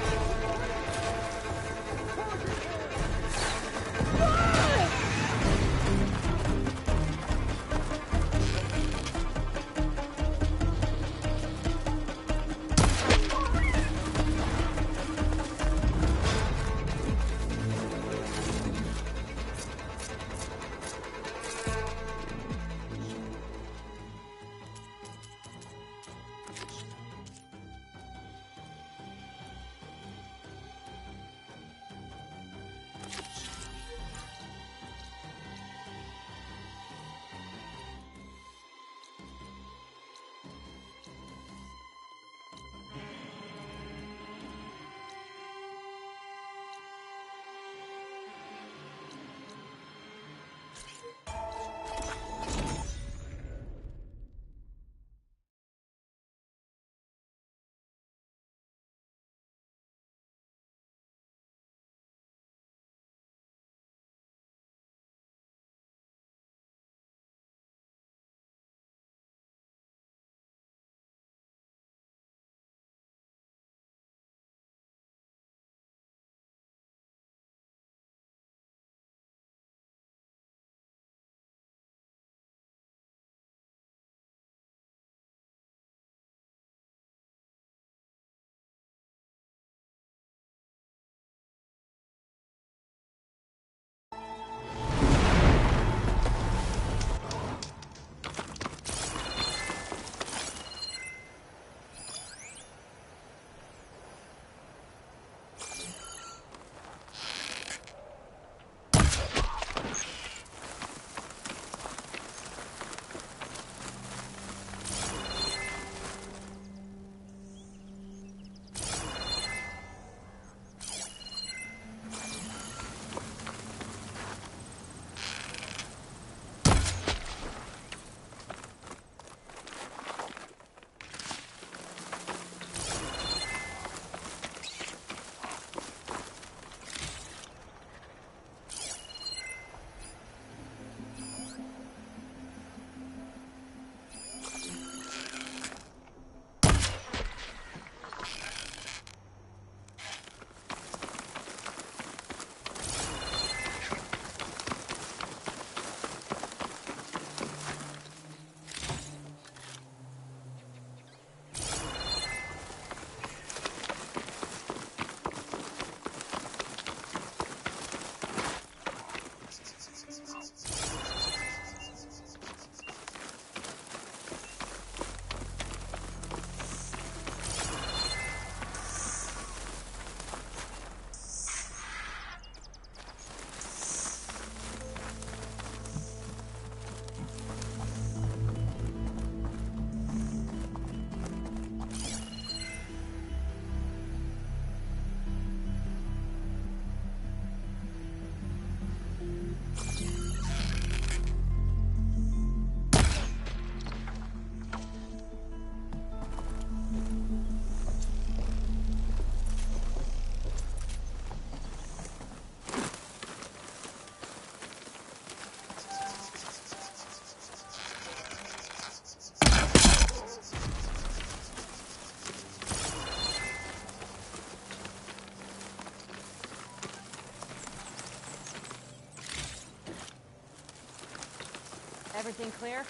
Everything clear?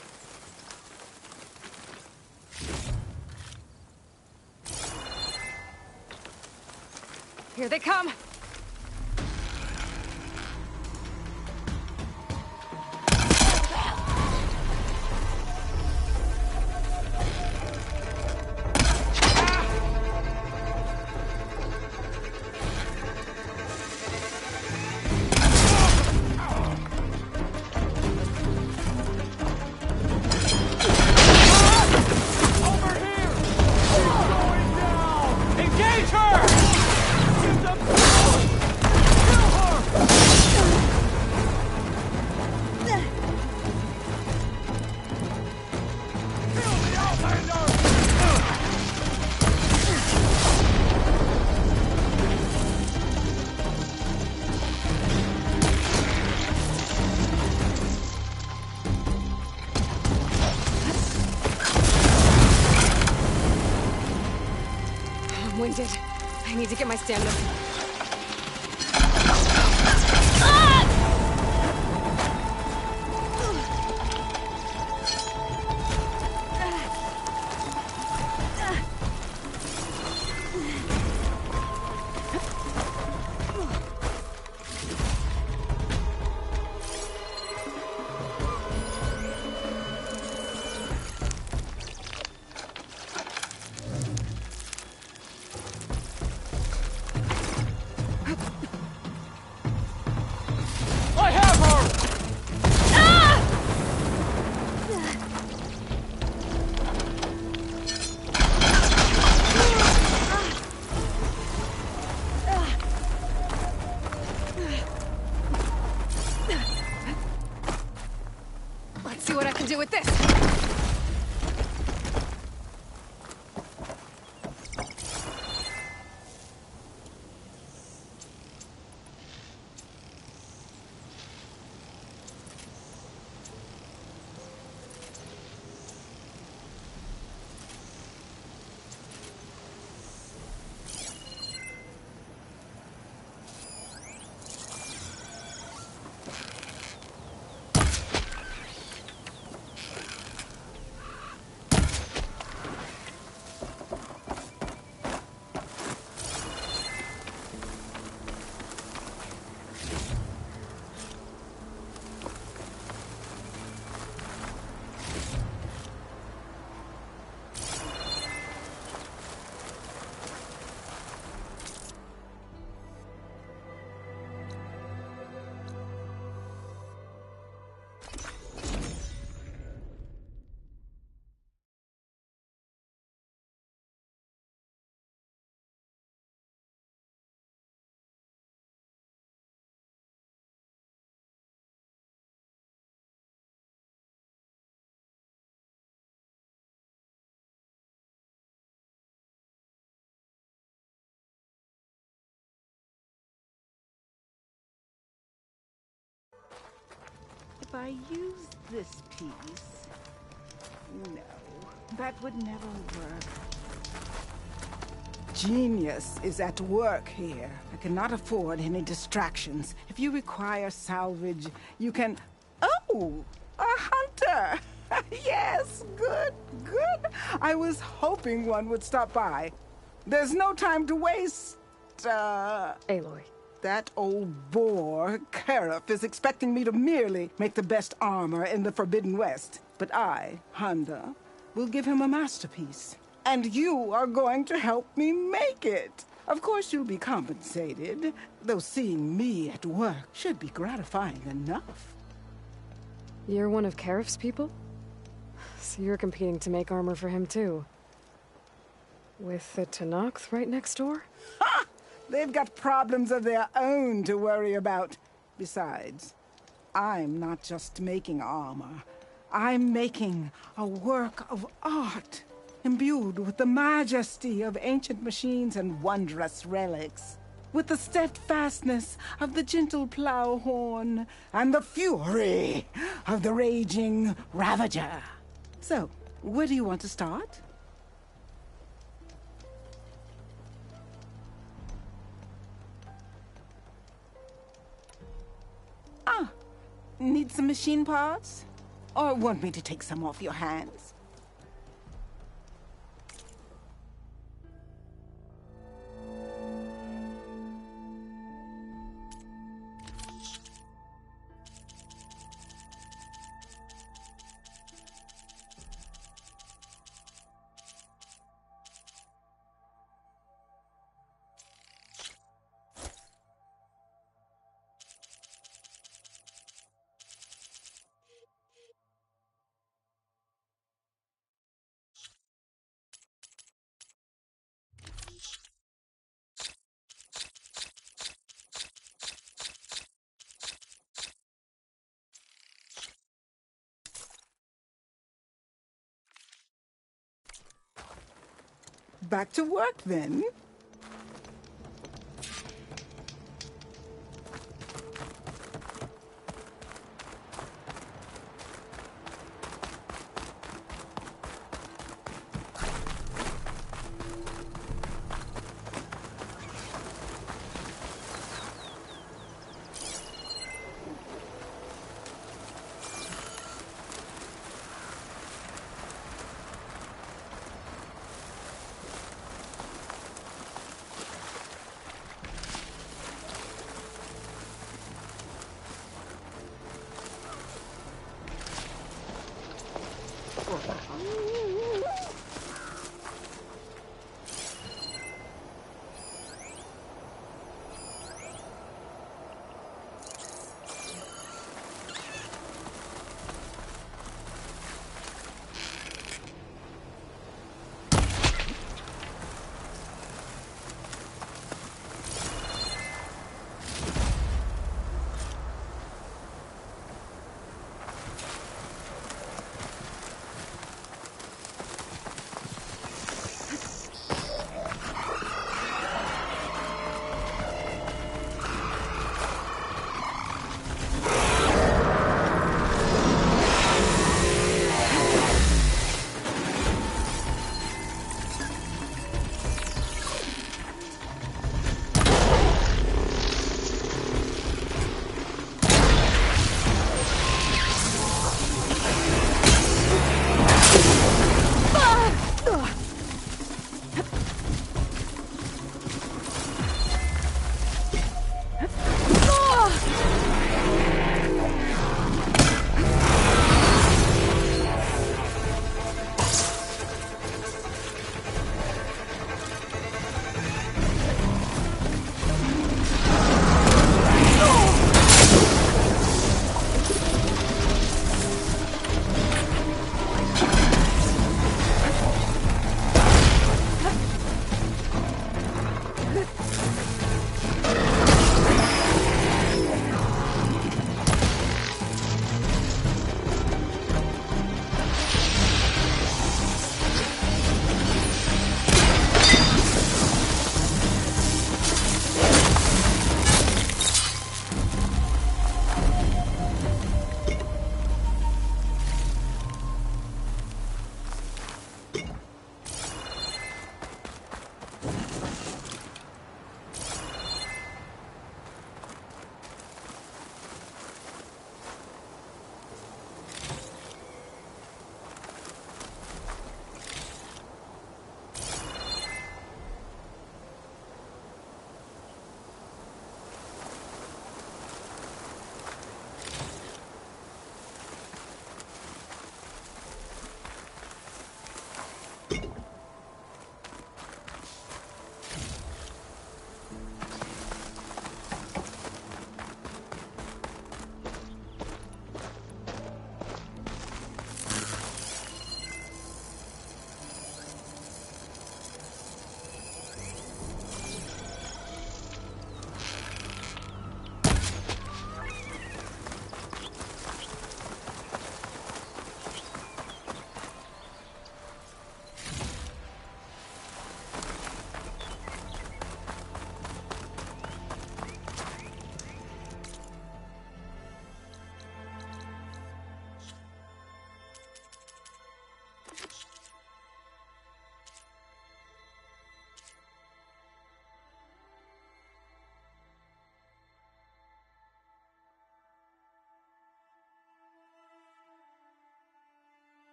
Here they come! I'm winded. I need to get my stamina. Let's see what I can do with this. If I used this piece... No, that would never work. Genius is at work here. I cannot afford any distractions. If you require salvage, you can... Oh! A hunter! Yes, good, good. I was hoping one would stop by. There's no time to waste, Aloy. That old boar, Karif, is expecting me to merely make the best armor in the Forbidden West. But I, Honda, will give him a masterpiece. And you are going to help me make it. Of course you'll be compensated, though seeing me at work should be gratifying enough. You're one of Karif's people? So you're competing to make armor for him too. With the Tenakth right next door? Ha! They've got problems of their own to worry about. Besides, I'm not just making armor. I'm making a work of art, imbued with the majesty of ancient machines and wondrous relics, with the steadfastness of the gentle plow horn and the fury of the raging Ravager. So, where do you want to start? Need some machine parts? Or want me to take some off your hands? Back to work, then.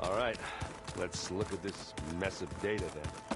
All right, let's look at this mess of data then.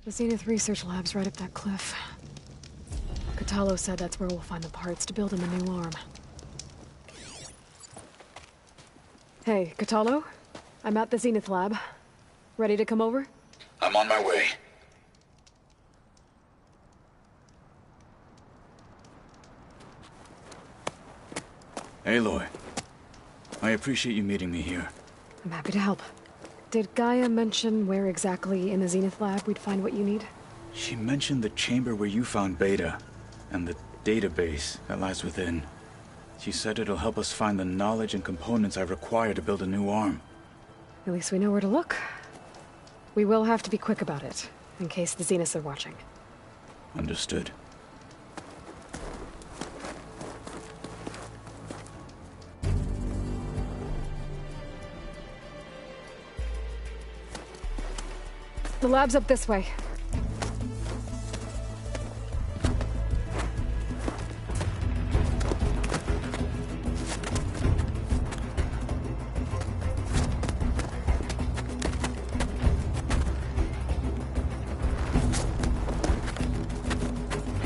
The Zenith Research Lab's right up that cliff. Kotallo said that's where we'll find the parts to build him a new arm. Hey, Kotallo? I'm at the Zenith Lab. Ready to come over? I'm on my way. Aloy, I appreciate you meeting me here. I'm happy to help. Did Gaia mention where exactly in the Zenith Lab we'd find what you need? She mentioned the chamber where you found Beta, and the database that lies within. She said it'll help us find the knowledge and components I require to build a new arm. At least we know where to look. We will have to be quick about it, in case the Zeniths are watching. Understood. The lab's up this way.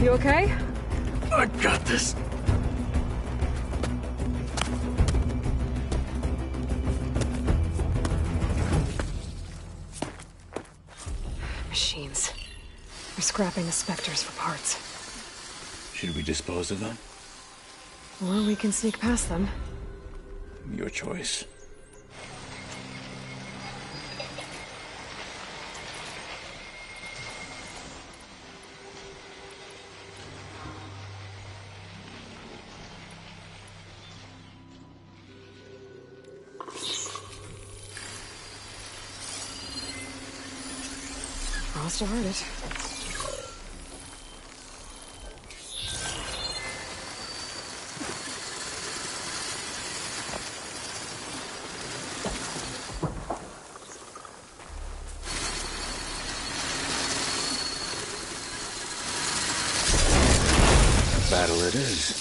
You okay? I got this. Machines. They're scrapping the Spectres for parts. Should we dispose of them? Or we can sneak past them. Your choice. I'll start it. Battle it is.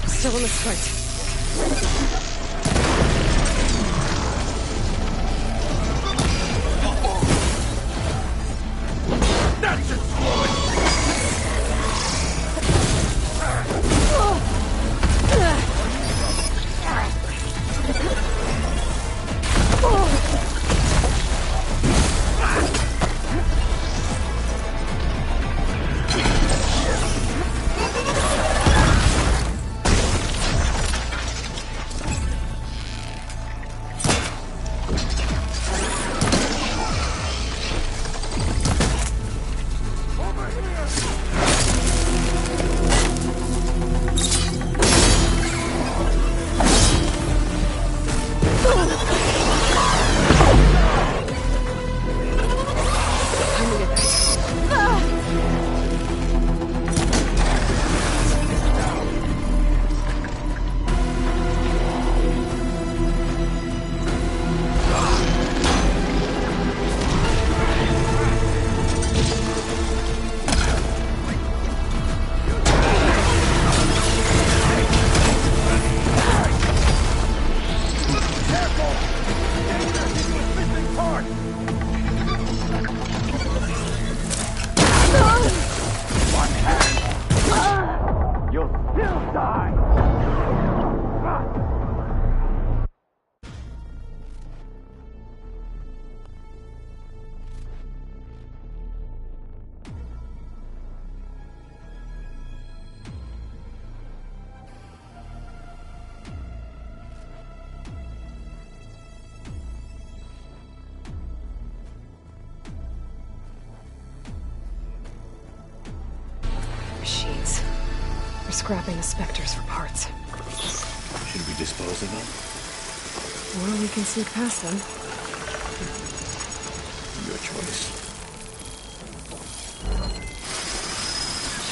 Still in the fight. Machines. They're scrapping the Spectres for parts. Should we dispose of them? Or we can sneak past them. Your choice.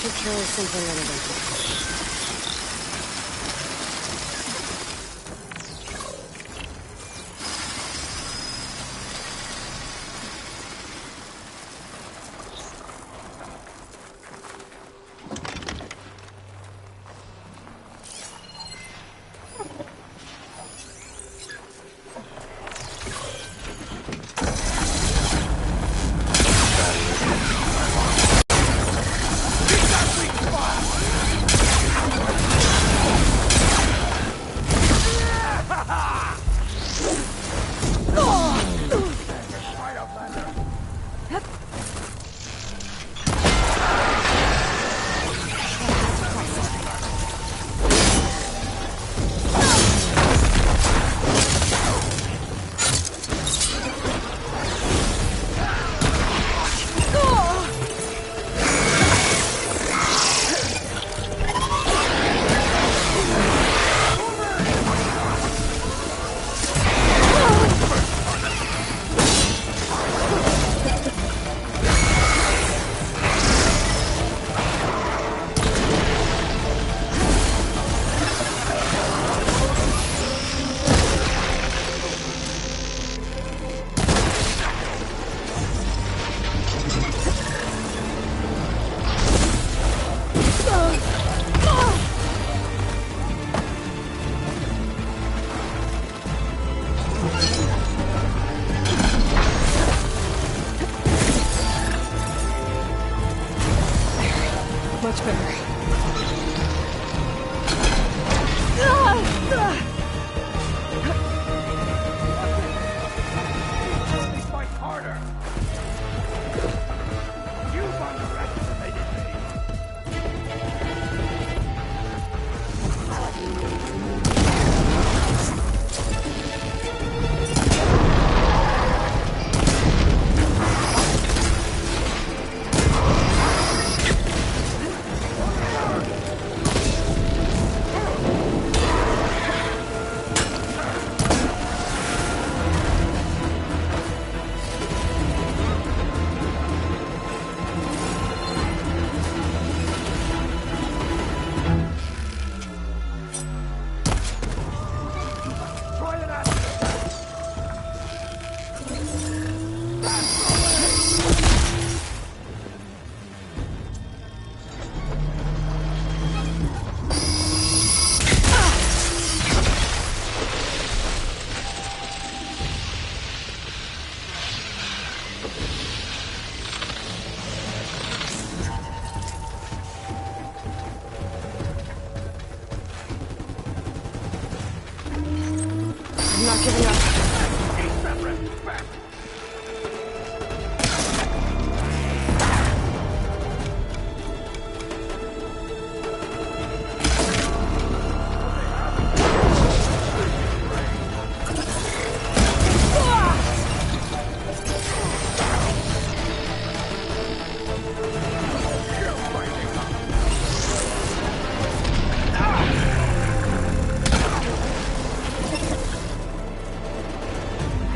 Should try something other than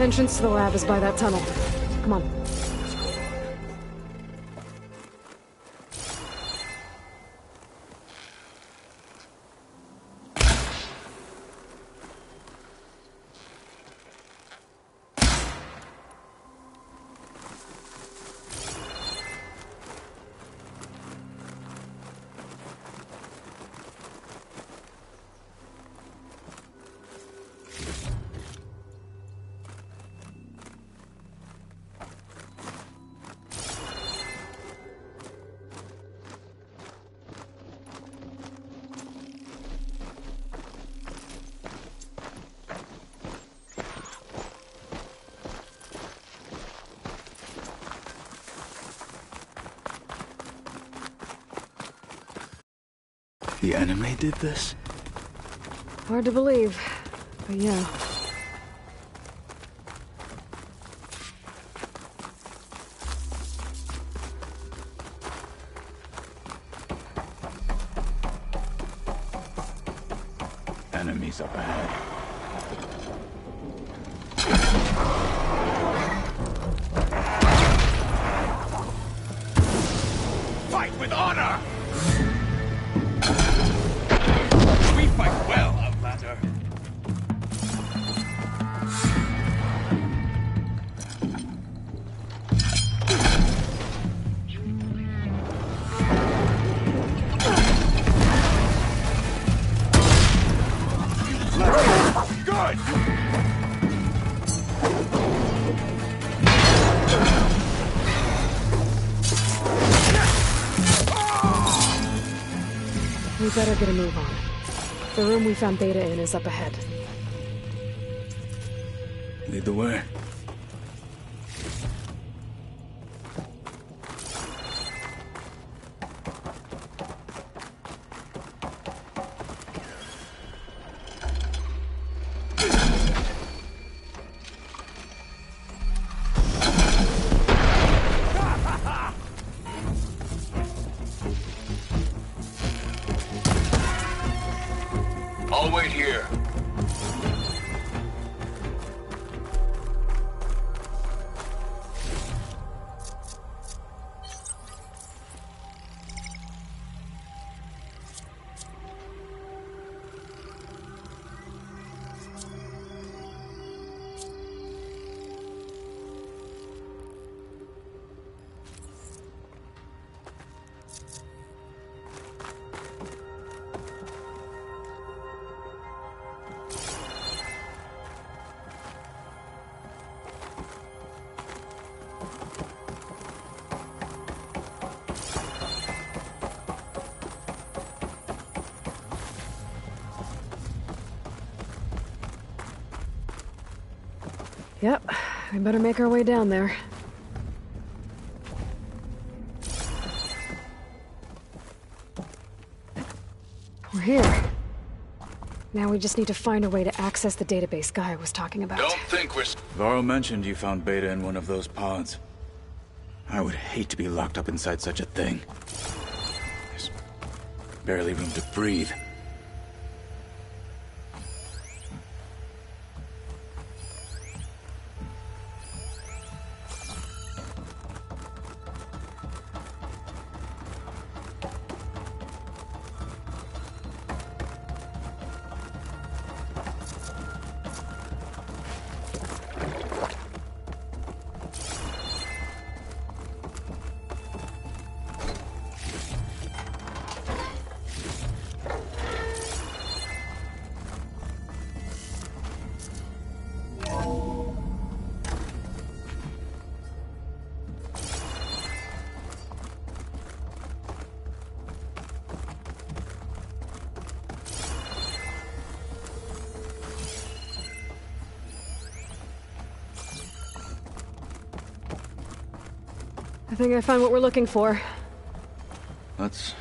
Entrance to the lab is by that tunnel. Come on. The enemy did this? Hard to believe, but yeah. Enemies up ahead. Fight with honor! We fight well, Outlander. Good! We better get a move on. The room we found Beta in is up ahead. Lead the way. I'll wait here. Yep, we better make our way down there. We're here. Now we just need to find a way to access the database Gaia was talking about. Don't think we're... Varl mentioned you found Beta in one of those pods. I would hate to be locked up inside such a thing. There's barely room to breathe. I think I found what we're looking for. Let's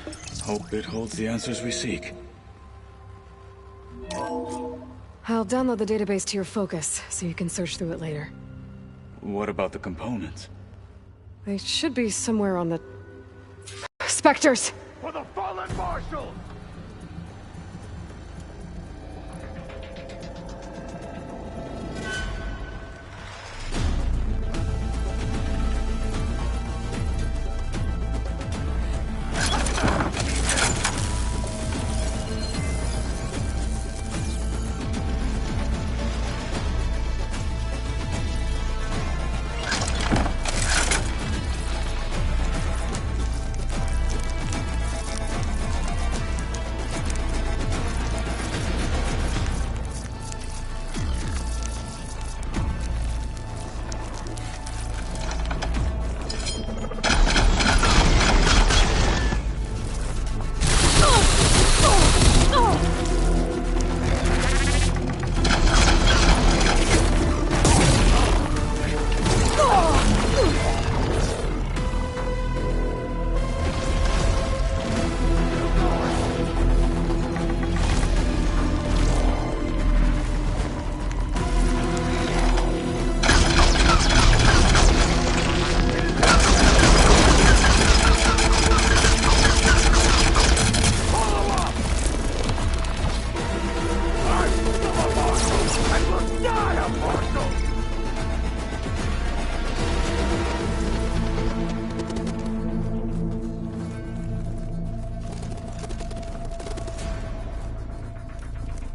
hope it holds the answers we seek. I'll download the database to your Focus, so you can search through it later. What about the components? They should be somewhere on the... Spectres! For the fallen marshals!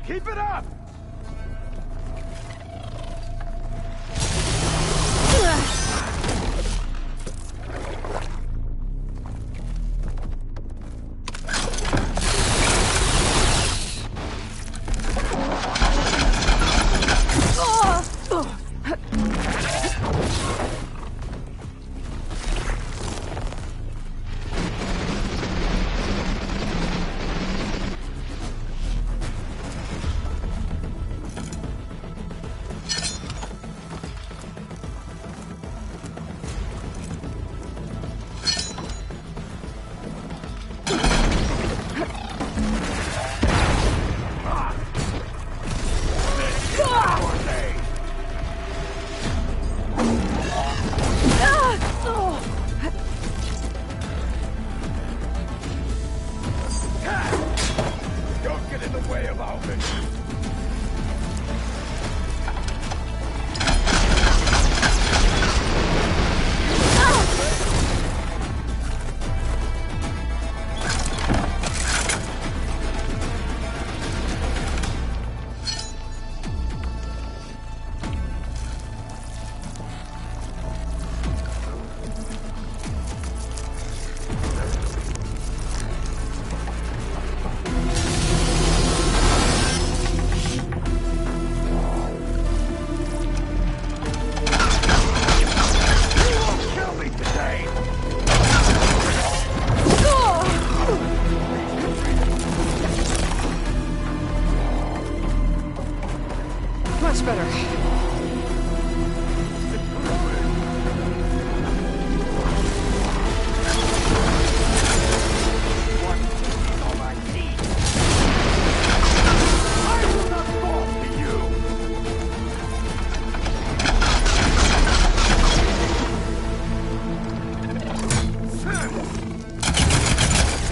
Keep it up! Much better.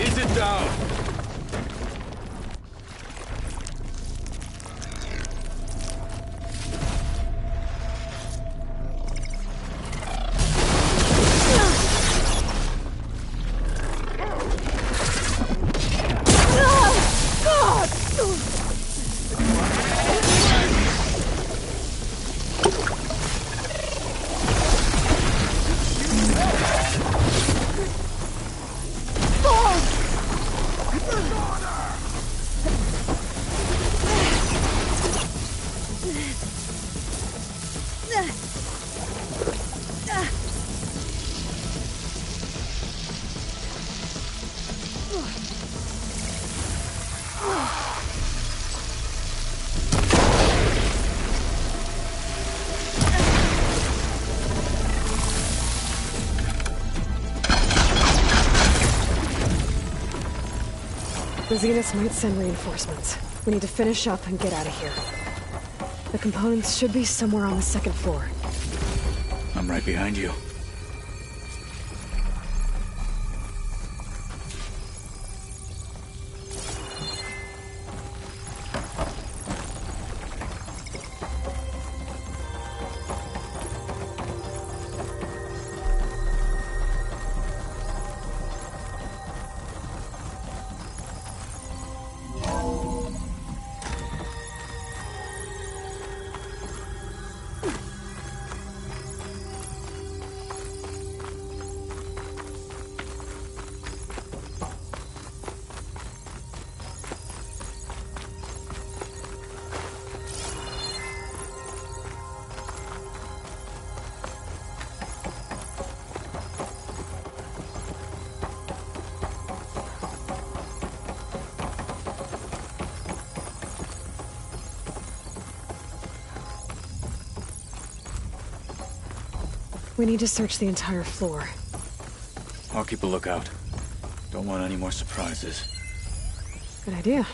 Is it down? The Zeniths might send reinforcements. We need to finish up and get out of here. The components should be somewhere on the second floor. I'm right behind you. We need to search the entire floor. I'll keep a lookout. Don't want any more surprises. Good idea.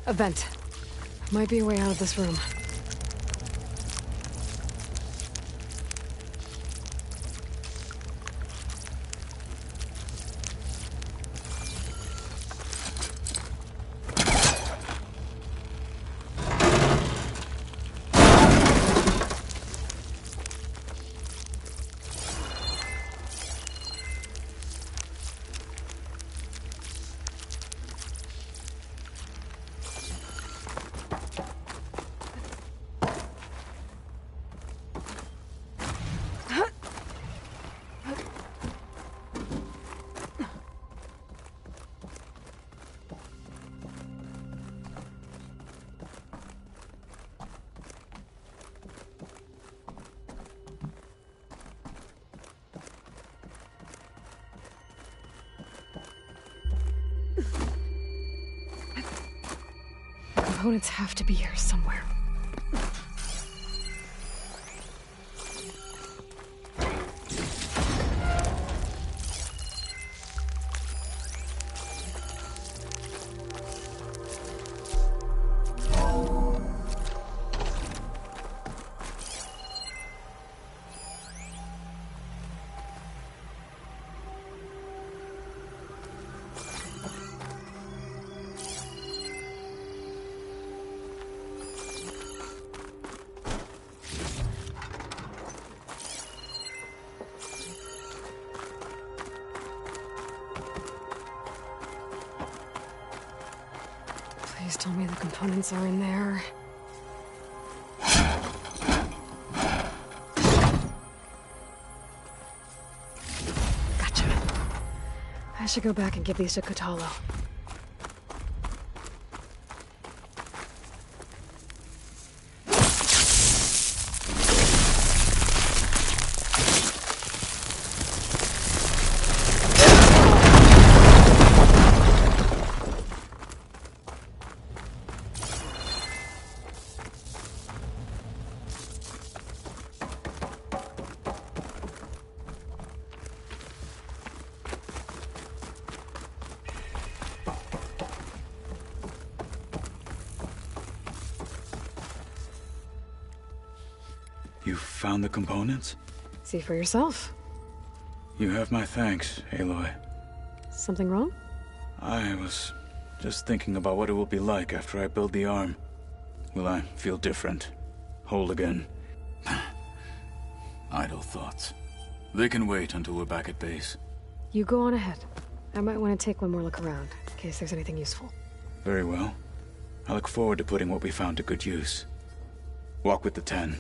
A vent. Might be a way out of this room. Components have to be here somewhere. Please tell me the components are in there. Gotcha. I should go back and give these to Kotallo. You found the components? See for yourself. You have my thanks, Aloy. Something wrong? I was just thinking about what it will be like after I build the arm. Will I feel different? Whole again? Idle thoughts. They can wait until we're back at base. You go on ahead. I might want to take one more look around, in case there's anything useful. Very well. I look forward to putting what we found to good use. Walk with the 10.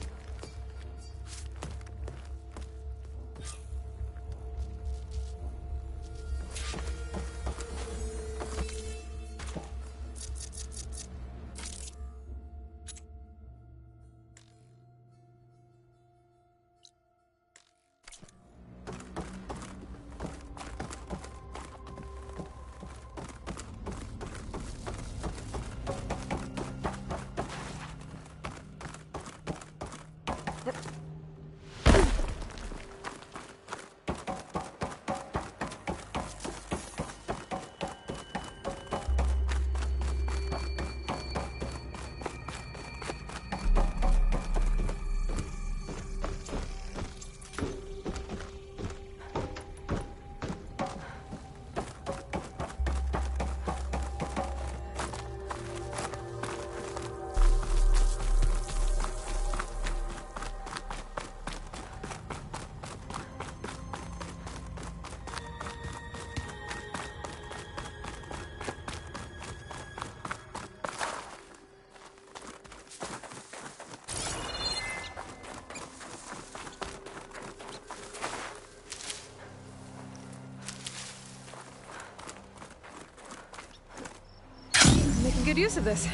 Making good use of this.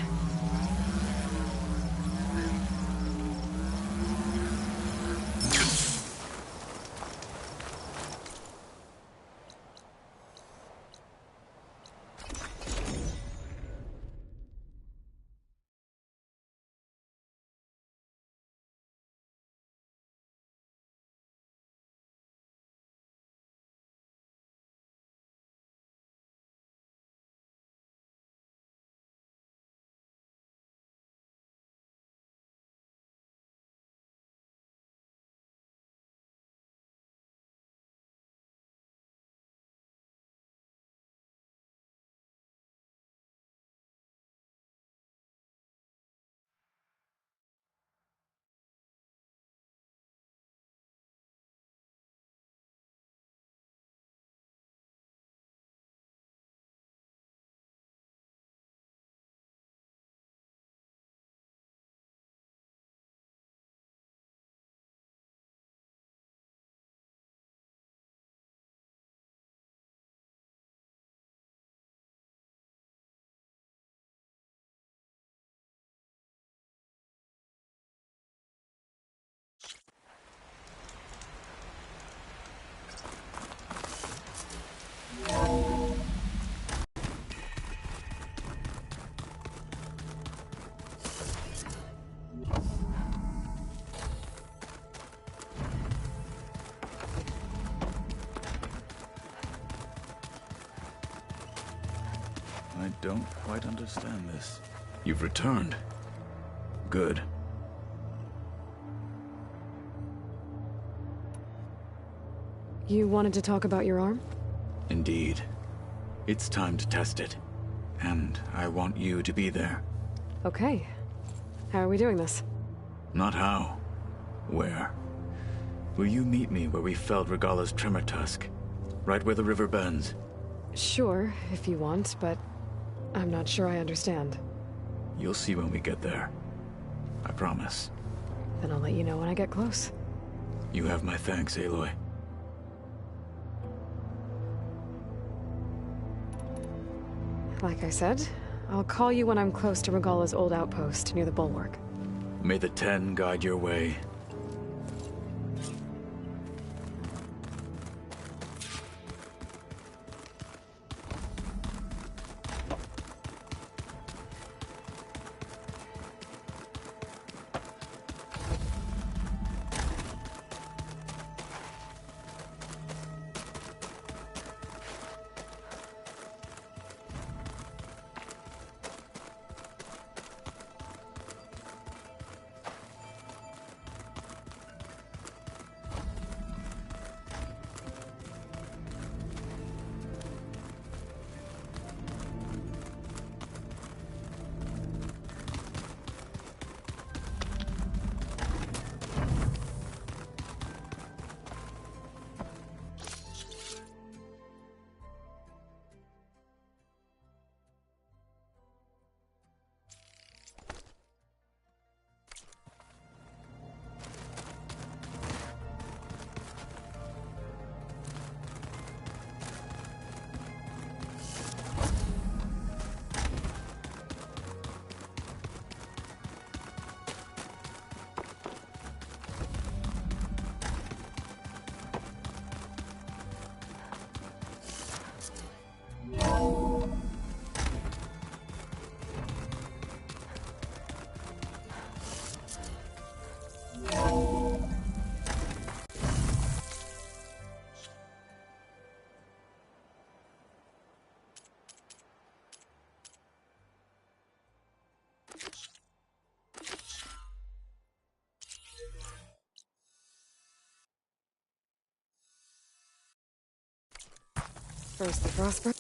I don't quite understand this. You've returned. Good. You wanted to talk about your arm? Indeed. It's time to test it. And I want you to be there. Okay. How are we doing this? Not how. Where? Will you meet me where we felled Regalla's tremor tusk? Right where the river bends? Sure, if you want, but I'm not sure I understand. You'll see when we get there. I promise. Then I'll let you know when I get close. You have my thanks, Aloy. Like I said, I'll call you when I'm close to Regalla's old outpost near the bulwark. May the Ten guide your way. First the frostbite.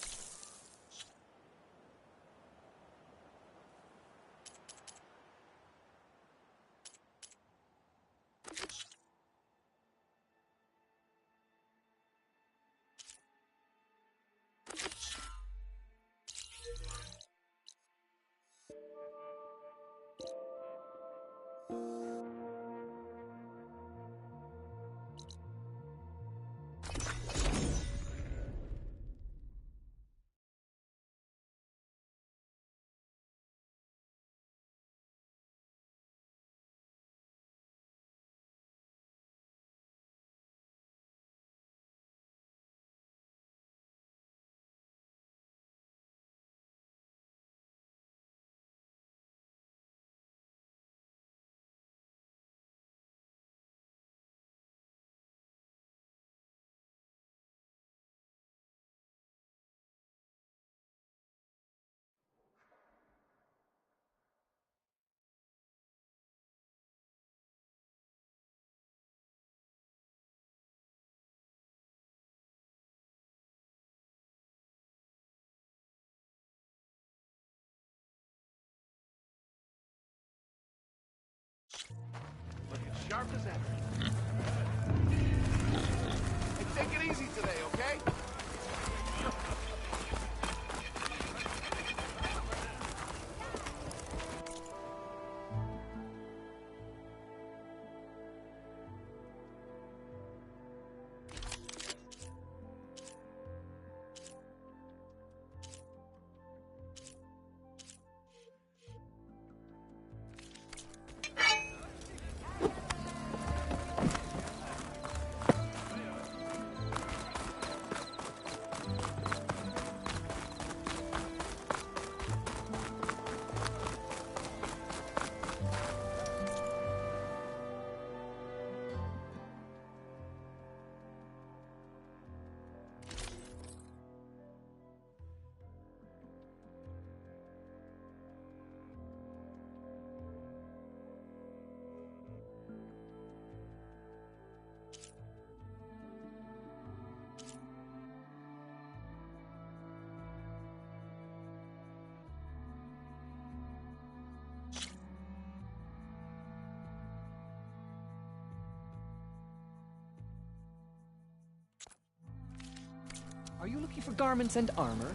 Looking sharp as ever. Hey, take it easy today, okay? Are you looking for garments and armor?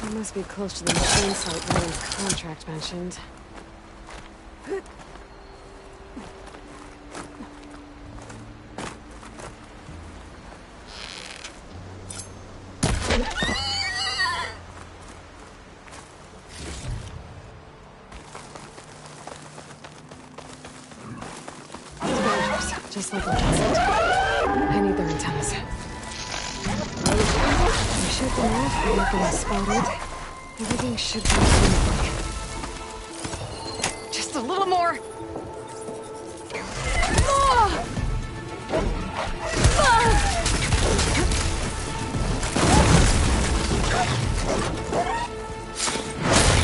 We must be close to the machine site Ryan's contract mentioned. Just like I said. I need their antennas. I should be off, I'm not getting spotted. Everything should be smooth. Just a little more!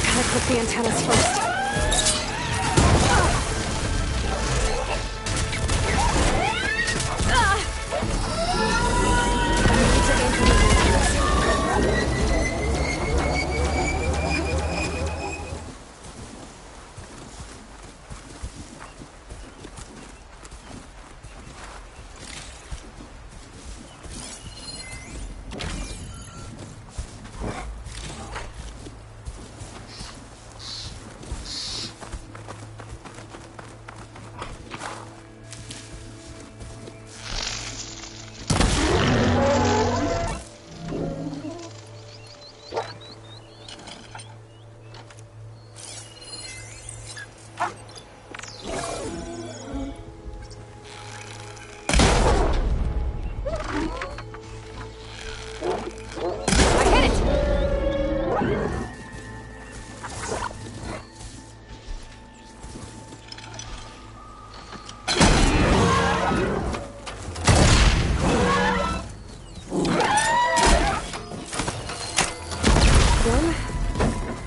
Gotta clip the antennas first.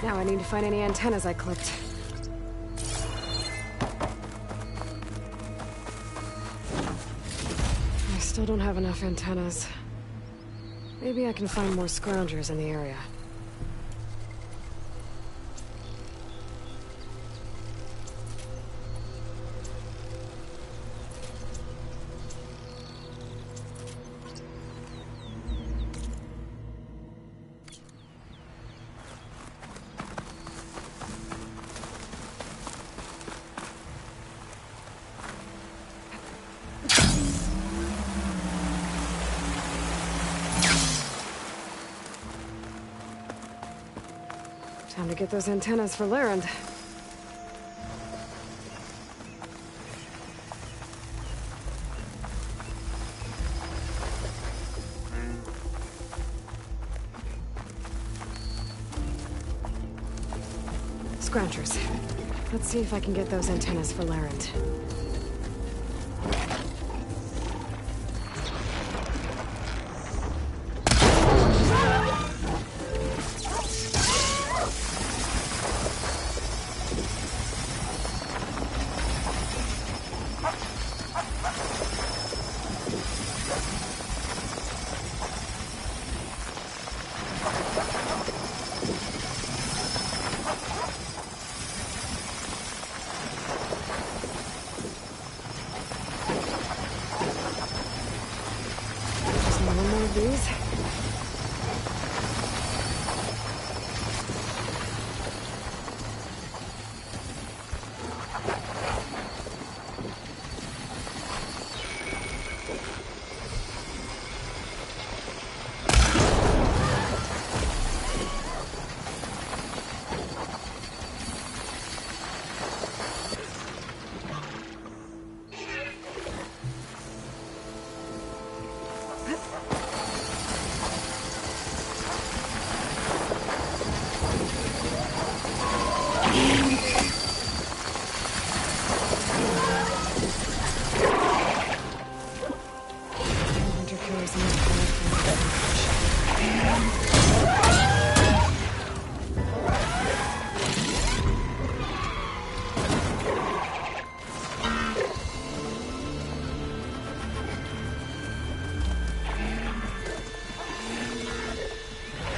Now I need to find any antennas I clipped. I still don't have enough antennas. Maybe I can find more scroungers in the area. Time to get those antennas for Lyrand. scroungers. Let's see if I can get those antennas for Larent. These.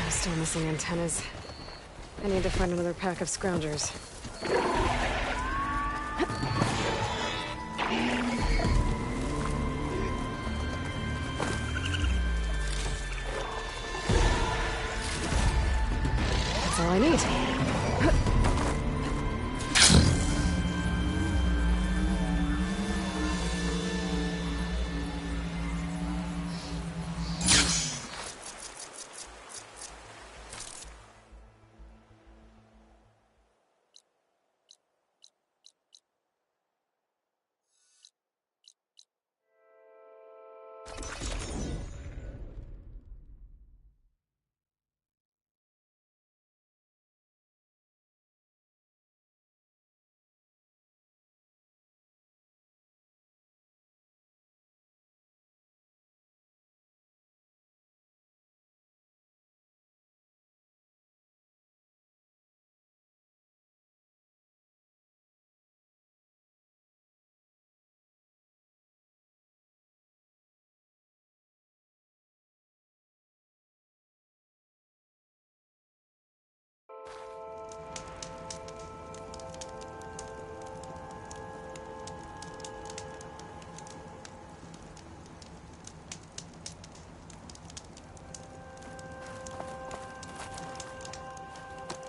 Still missing antennas. I need to find another pack of scroungers. That's all I need.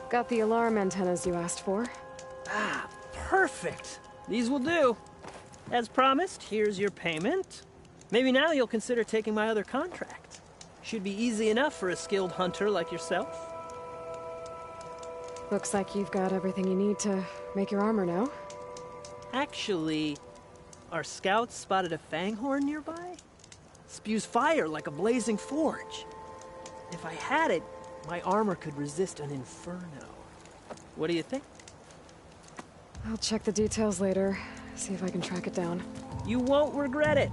Got the alarm antennas you asked for. Ah, perfect. These will do. As promised, here's your payment. Maybe now you'll consider taking my other contract. Should be easy enough for a skilled hunter like yourself. Looks like you've got everything you need to make your armor now. Actually, our scouts spotted a fanghorn nearby. Spews fire like a blazing forge. If I had it, my armor could resist an inferno. What do you think? I'll check the details later, see if I can track it down. You won't regret it.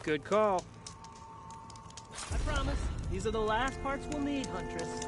Good call. I promise, these are the last parts we'll need, Huntress.